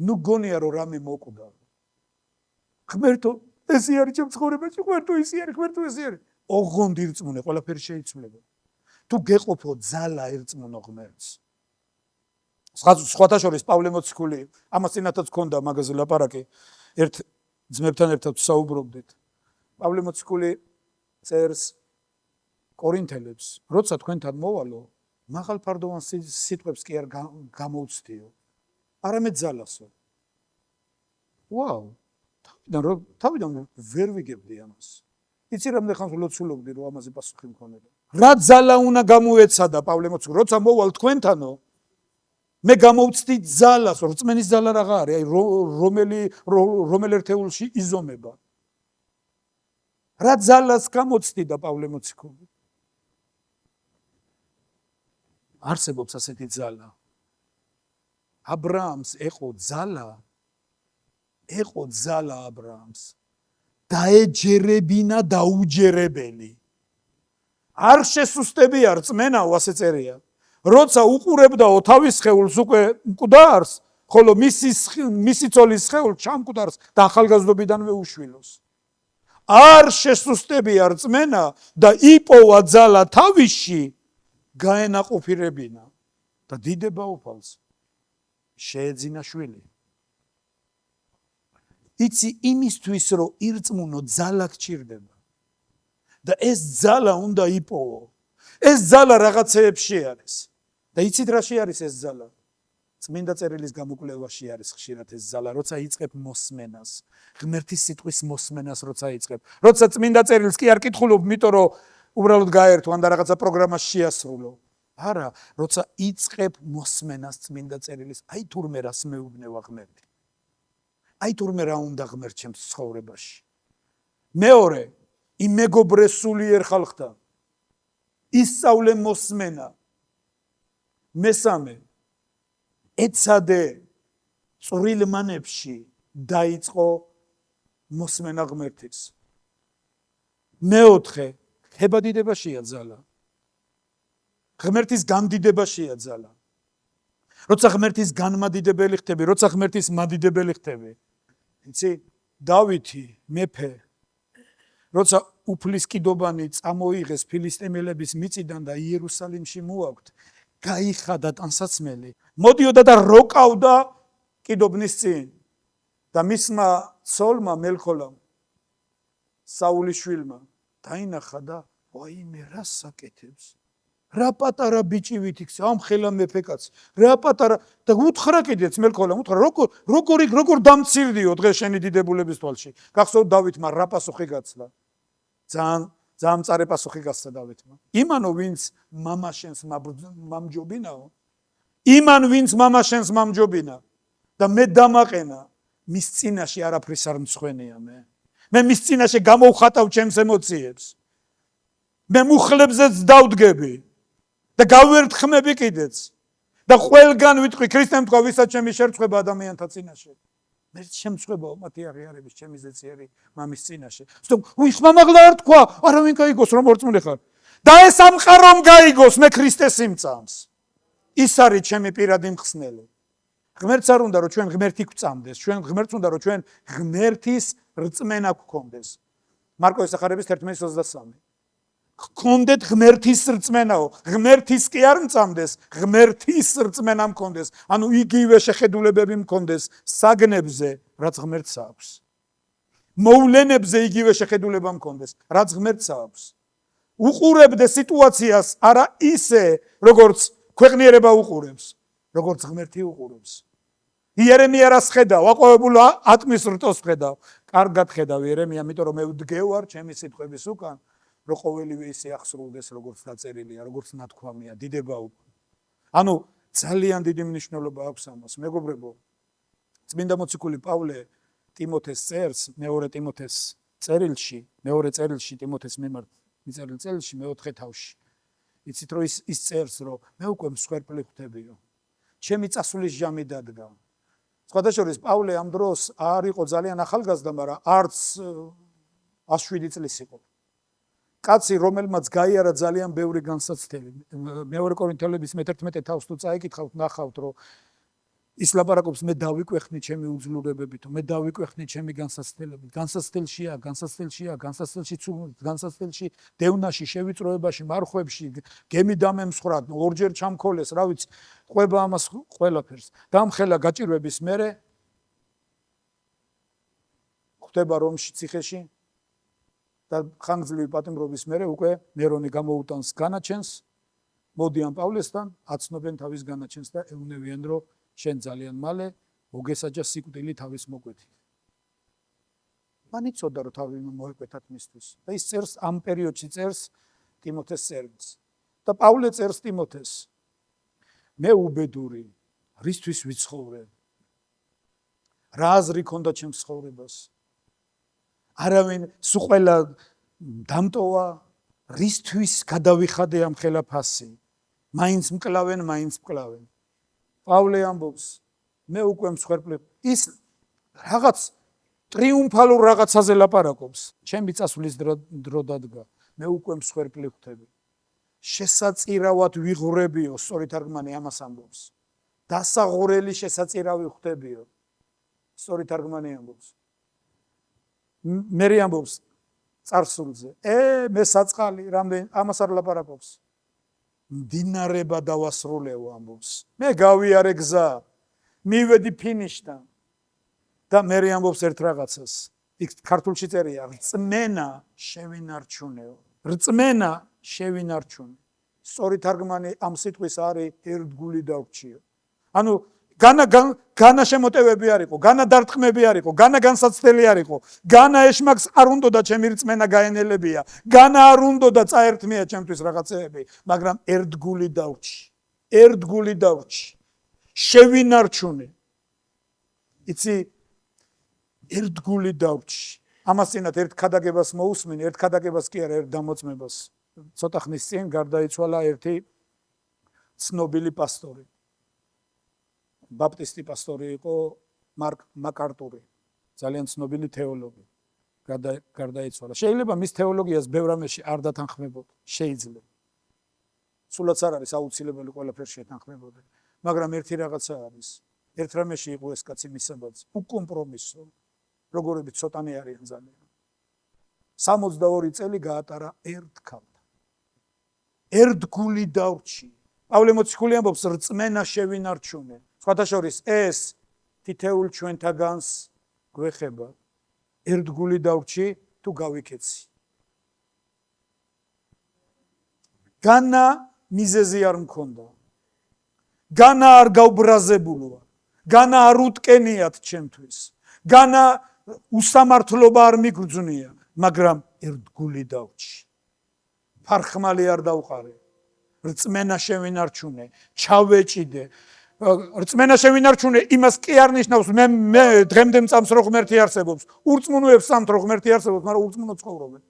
ნუ გონია რომ რამე მოკვდა. ღმერთო, ესე არის ჩემ ცხოვრებაში, ღმერთო ისე არის, ღმერთო ესე არის. ოღონდ ირწმუნე, ყველაფერი შეიცვლება. თუ გეყოფო ძალა ირწმუნო ღმერთს. სხვათა შორის პავლე მოციქული, ამას წინათაც ჰქონდა მაგაზე ლაპარაკი, ერთ ძმებთან ერთად საუბრობდით. პავლე მოციქული წერს კორინთელებს, როცა თქვენთან მოვალო, მაღალფარდოვან სიტყვებს კი არ გამოვცდიო, არამედ ძალასო. ვაუ, თავიდან ვერ ვიგებდი ამას. იცი რამდენი ხანს ვლოცულობდი, რომ ამაზე პასუხი მქონოდა. რა ძალა უნდა გამოეცადა პავლე მოციქული, როცა მოვალ თქვენთანო, მე გამოვცდი ძალას, რწმენის ძალა რაღა არის, აი რომელ ერთეულში იზომება. რა ძალას გამოცდიდა პავლე მოციქული? არსებობს ასეთი ძალა. აბრაამს ეყო ძალა აბრაამს. დაეჯერებინა დაუჯერებელი. არ შესუსტებია რწმენაო, ასე წერია. როცა უყურებდაო თავის სხეულს უკვე მკვდარს, ხოლო მისი ცოლის სხეულს ჩამკვდარს და ახალგაზრდობიდანვე უშვილოს. არ შესუსტებია რწმენა და იპოვა ძალა თავისში გაენაყოფირებინა და დიდება უფალს შეეძინა შვილი. იცი იმისთვის რომ ირწმუნო ძალა გჭირდება და ეს ძალა უნდა იპოვო. ეს ძალა რაღაცეებში არის. და იცით რაში არის ეს ძალა? წმინდა წერილის გამოკვლევაში არის ხშირად ეს ძალა, როცა იწყებ მოსმენას, ღმერთის სიტყვის მოსმენას როცა იწყებ. როცა წმინდა წერილს კი არ კითხულობ, იმიტომ რომ უბრალოდ გაერთო ან და რაღაცა პროგრამას შეასრულო. არა, როცა იწყებ მოსმენას წმინდა წერილის, აი თურმე რას მეუბნება ღმერთი. აი თურმე რა უნდა ღმერთ ჩემს ცხოვრებაში. მეორე, იმეგობრე სულიერ ხალხთან. ისწავლე მოსმენა. მესამე, ეცადე წვრილ მანებში დაიწყო მოსმენა ღმერთის. მეოთხე, ხებადიდებაშია ძალა. ღმერთის გამდიდებაშია ძალა. როცა ღმერთის განმადიდებელი ხდები, როცა ღმერთის მადიდებელი ხდები. იცი, დავითი, მეფე, როცა უფლის კიდობანი წამოიღეს ფილისტიმელების მიწიდან და იერუსალიმში მოაქვთ, გაიხადა ტანსაცმელი, მოდიოდა და როკავდა კიდობნის წინ და მისმა ცოლმა მელქოლამ, საულის შვილმა, დაინახა და ვაიმე რას აკეთებს? რა პატარა ბიჭი ვითიქცე, ამ ხელა მეფეკაც, რა პატარა და უთხრა კიდეც მელქოლამ, უთხრა როგორ დამცირდიო დღეს შენი დიდებულების თვალში. გახსოვთ დავითმა რა პასუხი გაცდა. ძალიან მწარე პასუხი გაცდა დავითმა. იმანო ვინც მამა შენს მამჯობინაო, იმან ვინც მამა შენს მამჯობინა და მე დამაყენა, მის წინაშე არაფრის არ მცხვენია მე მის წინაშე გამოვხატავ ჩემს ემოციებს. მე მუხლებზეც დავდგები და გავერთხმები კიდეც და ყველგან ვიტყვი ქრისტემ თქვა ვისაც ჩემი შერწყვება ადამიანთა წინაშე. მე შემწყვებაო მათი აღიარების ჩემი ზეციერი მამის წინაშე. უის მამაღლა არ თქვა, არავინ გაიგოს რომ მორწმუნე ხარ. და ეს სამყარომ გაიგოს მე ქრისტეს იმწამს. ის არის ჩემი პირადი მხსნელი. ღმერთს არ უნდა რომ ჩვენ ღმერთი გვწამდეს, ჩვენ ღმერთს უნდა რომ ჩვენ ღმერთის რწმენა გვქონდეს. მარკოს სახარების 11:23. გქონდეთ ღმერთის რწმენაო, ღმერთის კი არ მწამდეს, ღმერთის რწმენა მქონდეს, ანუ იგივე შეხედულებები მქონდეს საგნებზე, რაც ღმერთს აქვს. მოვლენებზე იგივე შეხედულება მქონდეს, რაც ღმერთს აქვს. უყურებდე სიტუაციას არა ისე, როგორც ქვეყნიერება უყურებს, როგორც ღმერთი უყურებს. იერემია რას ხედავ, აყვავებულ ატმის რტოს ხედავ, კარგად ხედავ იერემია, იმიტომ რომ მე ვდგევარ ჩემი სიტყვების უკან. რომ ყოველივე ისე ახსრულდეს, როგორც დაწერილია, როგორც ნათქვამია, დიდება უკვე. ანუ ძალიან დიდი მნიშვნელობა აქვს ამას. მეგობრებო, წმინდა მოციქული პავლე ტიმოთეს წერს, მეორე ტიმოთეს წერილში, მეორე წერილში ტიმოთეს მიმართ მიწერილ წერილში მეოთხე თავში. იცით რომ ის წერს, რომ მე უკვე მსხვერპლი ხვდებიო. ჩემი წასვლის ჟამი დადგა. სხვადასხვა პავლე ამ დროს არ იყო ძალიან ახალგაზრდა, მაგრამ არც 107 წლის იყო. კაცი, რომელმაც გაიარა ძალიან ბევრი განსაცდელი. მეორე კორინთელების 11 თავს თუ წაიკითხავთ, ნახავთ, რომ ის ლაპარაკობს, მე დავიკვეხნი ჩემი უძლურებებით, მე დავიკვეხნი ჩემი განსაცდელებით. განსაცდელში, დევნაში, შევიწროებაში, მარხვებში, გემი დამემსხრა, ორჯერ ჩამქოლეს, რა ვიცი, ყვება ამას ყველაფერს. დამხელა გაჭირვების მერე ხვდება რომში ციხეში და ხანგრძლივი პატიმრობის მერე უკვე ნერონი გამოუტანს განაჩენს, მოდიან პავლესთან, აცნობენ თავის განაჩენს და ეუნებიან, რომ შენ ძალიან მალე მოგესაჯა სიკვდილი თავის მოკვეთით. მან იცოდა, რომ თავი მოეკვეთათ მისთვის. და ის წერს ამ პერიოდში წერს ტიმოთეს წერილს. და პავლე წერს ტიმოთეს. მე უბედური, რისთვის ვიცხოვრე? რა აზრი ქონდა ჩემს ცხოვრებას? არავინ სუყველა დამტოვა, რისთვის გადავიხადე ამ ხელაფასი? მაინც მკლავენ. პავლე ამბობს, მე უკვე მსხვერპლი. ის რაღაც ტრიუმფალურ რაღაცაზე ლაპარაკობს. ჩემი წასვლის დრო დადგა. მე უკვე მსხვერპლი ხვდები. შესაწირავად ვიღურებიო, სწორი თარგმანი ამას ამბობს. დასაღურელი შესაწირავი ხვდებიო. სწორი თარგმანი ამბობს. მერი ამბობს წარსულზე. მე საწყალი, რამდენი ამას არ ლაპარაკობს. მდინარება დავასრულეო ამბობს. მე გავიარე გზა, მივედი ფინიშთან. და მერი ამბობს ერთ რაღაცას. იქ ქართულში წერია, რწმენა შევინარჩუნეო. რწმენა შევინარჩუნე. სწორი თარგმანი ამ სიტყვის არის ერთგული დავრჩიო. ანუ განა შემოტევები არ იყო, განა დარტყმები არ იყო, განა განსაცდელი არ იყო, განა ეშმაკს არ უნდა და ჩემი რწმენა გაენელებია, განა არ უნდა და წაერთმია ჩემთვის რაღაცეები, მაგრამ ერთგული დავრჩი, შევინარჩუნე. იცი, ერთგული დავრჩი. ამას წინათ ერთ ქადაგებას მოусმინე, ერთ ქადაგებას კი არა, ერთ დამოწმებას. ცოტა ხნის წინ გარდაიცვალა ერთი ცნობილი პასტორი. ბაპტისტი პასტორი იყო მარკ მაკარტური, ძალიან ცნობილი თეოლოგი. გარდაიცვალა. შეიძლება მის თეოლოგიას ბევრ რამეში არ დათანხმებოდ, შეიძლება. სულაც არ არის აუცილებელი ყველაფერში ეთანხმებოდი, მაგრამ ერთი რაღაცა არის. ერთ რამეში იყო ეს კაცი მისაბაძ, უკომპრომისო, როგორები ცოტანი არიან ძალიან. 62 წელი გაატარა ერთ ქალთან. ერთგული დავრჩი. პავლე მოციქული ამბობს, რწმენა შევინარჩუნე. სხვათა შორის ეს თითეულ ჩვენთაგანს გვეხება. ერთგული დავრჩი თუ გავიქეცი. განა მიზეზი არ მქონდა. განა არ გავბრაზებულო, განა არ უტკენიათ ჩემთვის, განა უსამართლობა არ მიგრძნია, მაგრამ ერთგული დავრჩი. ფარხმალი არ დავყარე, რწმენა შევინარჩუნე, ჩავეჭიდე. რწმენა შევინარჩუნე იმას კი არ ნიშნავს მე დღემდე მწამს რომ ღმერთი არსებობს. ურწმუნოებს სამთ რომ ღმერთი არსებობს, მაგრამ ურწმუნო ცხოვრობენ.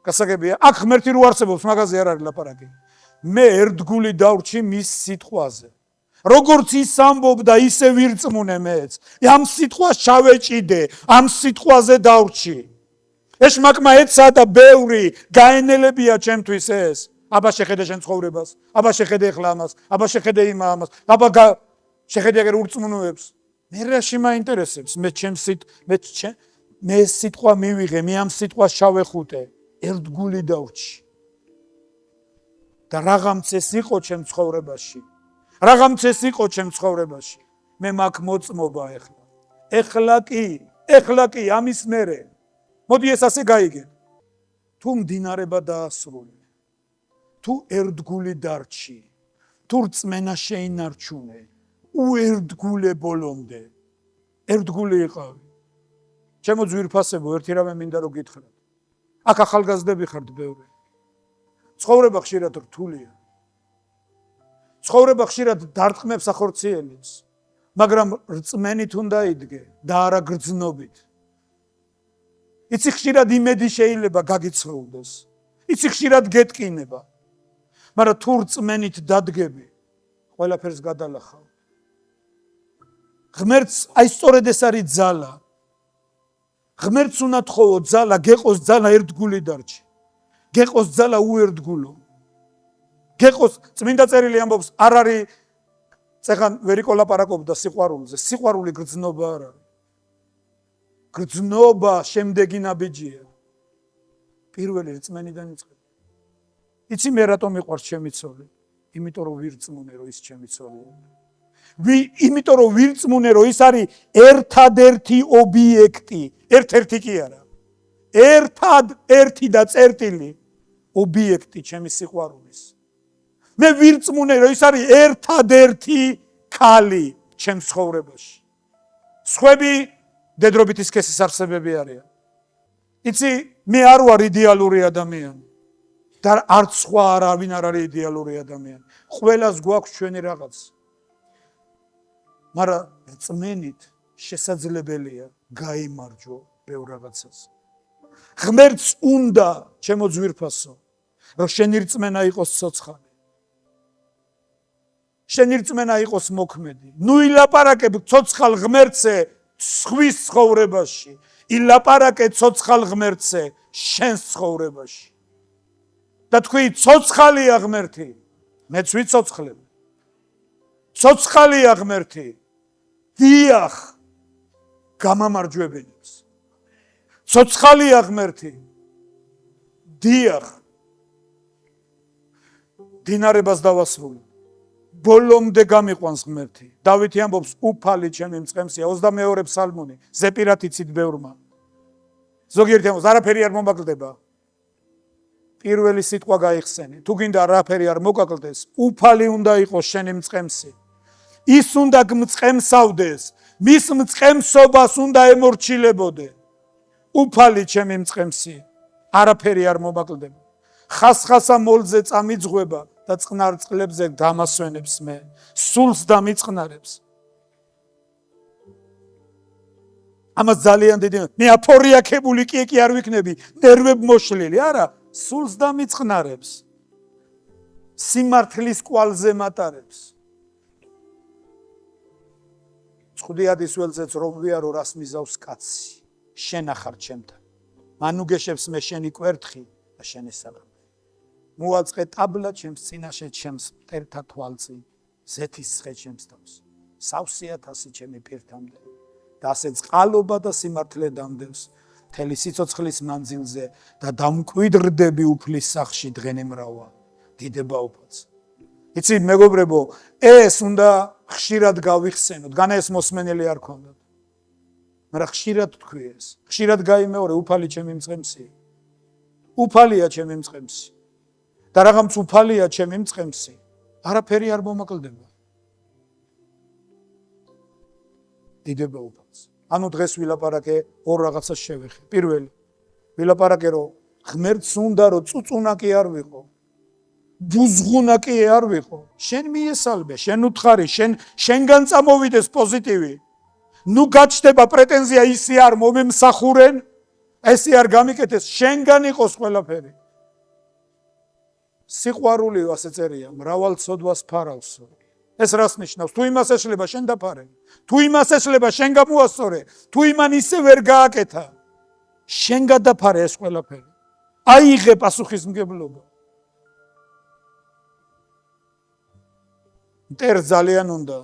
გასაგებია, აქ ღმერთი რო არსებობს, მაგაზე არ არის ლაპარაკი. მე ერთგული დავრჩი მის სიტყვაზე. როგორც ის ამბობდა, ისე ვირწმუნე მეც. ამ სიტყვას ჩავეჭიდე, ამ სიტყვაზე დავრჩი. ეშმაკმა ეცა და ბევრი გაენელებია ჩემთვის ეს. აბა შეხედე შენ ცხოვრებას, აბა შეხედე ახლა ამას, აბა შეხედე იმას, აბა შეხედე აგერ ურწმუნოებს. მე რაში მაინტერესებს? მე სიტყვა მივიღე, მე ამ სიტყვას ჩავეხუტე, ერთგული დავრჩი. და რაღაცეს იყო ჩემ ცხოვრებაში. რაღაცეს იყო ჩემ ცხოვრებაში. მე მაგ მოწმობა ახლა. ეხლა კი ამის მერე. მოდი ეს ასე გაიგე. თუ მდინარება დაასრულე. თუ ერთგული დარჩი. თუ რწმენა შეინარჩუნე. უერთგულე ბოლომდე. ერთგული იყავი. ჩემო ძვირფასებო, ერთი რამე მინდა რომ გითხრათ. აქ ახალგაზრდები ხართ ბევრი. ცხოვრება ხშირად რთულია. ცხოვრება ხშირად დარტყმებს ახორციელებს, მაგრამ რწმენით უნდა იდგე და არა გრძნობით. იცი ხშირად იმედი შეიძლება გაგიცხოვდეს. იცი ხშირად გეტკინება. მაგრამ თუ რწმენით დადგები, ყველაფერს გადალახავ. ღმერთს აი სწორედ ეს არის ძალა. ღმერთს უნდა თხოვო ძალა, გეყოს ძალა ერთგული დარჩი. გეყოს ძალა უერთგულო. გეყოს წმინდა წერილი ამბობს, არ არის წეხან ვერიკო ლაპარაკობდა სიყვარულზე. სიყვარული გრძნობა არ არის. გრძნობა შემდეგი ნაბიჯია. პირველი რწმენიდან იწყება. იცი მე რატომ მიყვარს ჩემი ცოლი? იმიტომ რომ ვირწმუნე რომ ის ჩემი ცოლია. იმიტომ რომ ვირწმუნე რომ ის არის ერთადერთი ობიექტი, ერთ-ერთი კი არა. ერთადერთი და წერტილი ობიექტი ჩემი სიყვარულის. მე ვირწმუნე რომ ის არის ერთადერთი ქალი ჩემ ცხოვრებაში. სხვები დედრობითი სქესის არსებები არიან. იცი, მე არ ვარ იდეალური ადამიანი. და არც სხვა არავინ არ არის იდეალური ადამიანი. ყველას გვაქვს ჩვენი რაღაც. მაგრამ რწმენით შესაძლებელია გაიმარჯვო ბევრ რაღაცას. ღმერთს უნდა, ჩემო ძვირფასო, რომ შენი რწმენა იყოს ცოცხალი. შენი რწმენა იყოს მოქმედი. ნუ ილაპარაკებ ცოცხალ ღმერთზე სხვის ცხოვრებაში. ილაპარაკე ცოცხალ ღმერთზე შენს ცხოვრებაში. და თქვი ცოცხალია ღმერთი. მეც ვიცოცხლებ. ცოცხალია ღმერთი. დიახ, გამამარჯვებელებს. ცოცხალია ღმერთი. დიახ. დინარებას დავასრულე. ბოლომდე გამიყვანს ღმერთი. დავითი ამბობს, უფალი ჩემი მწყემსია, 22 ფსალმუნი, ზეპირად იცით ბევრმა. ზოგიერთი ამბობს, არაფერი არ მომაკლდება. პირველი სიტყვა გაიხსენი. თუ გინდა არაფერი არ მოგაკლდეს, უფალი უნდა იყოს შენი მწყემსი. ის უნდა გმწყემსავდეს, მის მწყემსობას უნდა ემორჩილებოდე. უფალი ჩემი მწყემსი, არაფერი არ მომაკლდება. ხასხასა მოლზე წამიძღვება და წყნარ წყლებზე დამასვენებს მე. სულს დამიწყნარებს. ამას ძალიან დიდი. მე აფორიაქებული კი არ ვიქნები, ნერვებ მოშლილი, არა, სულს დამიწყნარებს. სიმართლის კვალზე მატარებს. წვდიადის ველზეც რომ ვიარო რას მიზავს კაცი. შენ ახარ ჩემთან. მან უგეშებს მე შენი კვერთხი და შენი საღამო. მოაწყე ტაბლა ჩემს წინაშე ჩემს მტერთა თვალწინ. ზეთის ცხე ჩემს თავს. სავსეა თასი ჩემი პირთამდე. და ასე წყალობა და სიმართლე დამდევს. მთელი სიცოცხლის მანძილზე და დამკვიდრდები უფლის სახში დღენემრავა. დიდება უფალს. იცი მეგობრებო, ეს უნდა ხშირად გავიხსენოთ. განა ეს მოსმენელი არ ქონდათ. მაგრამ ხშირად თქვი ეს. ხშირად გაიმეორე, უფალი ჩემი მწყემსი. უფალია ჩემი მწყემსი. და რაღაც უფალია ჩემი მწყემსი, არაფერი არ მომაკლდება. დიდება უფალს. ანუ დღეს ვილაპარაკე ორ რაღაცას შევეხე. პირველი, ვილაპარაკე რომ ღმერთს უნდა რომ წუწუნაკი არ ვიყო. ბუზღუნაკი არ ვიყო. შენ მიესალმე, შენ უთხარი, შენგან წამოვიდეს პოზიტივი. ნუ გაჩნდება პრეტენზია ისე არ მომემსახურენ, ესე არ გამიკეთეს, შენგან იყოს ყველაფერი. სიყვარულიო ასე წერია, მრავალ ცოდვას ფარავსო. ეს რას ნიშნავს? თუ იმას ეშლება, შენ დაფარე. თუ იმას ეშლება, შენ გამოასწორე. თუ იმან ისე ვერ გააკეთა, შენ გადაფარე ეს ყველაფერი. აიღე პასუხისმგებლობა. მტერ ძალიან უნდა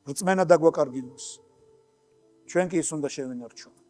რწმენა დაგვაკარგინოს. ჩვენ კი ის უნდა შევინარჩუნოთ.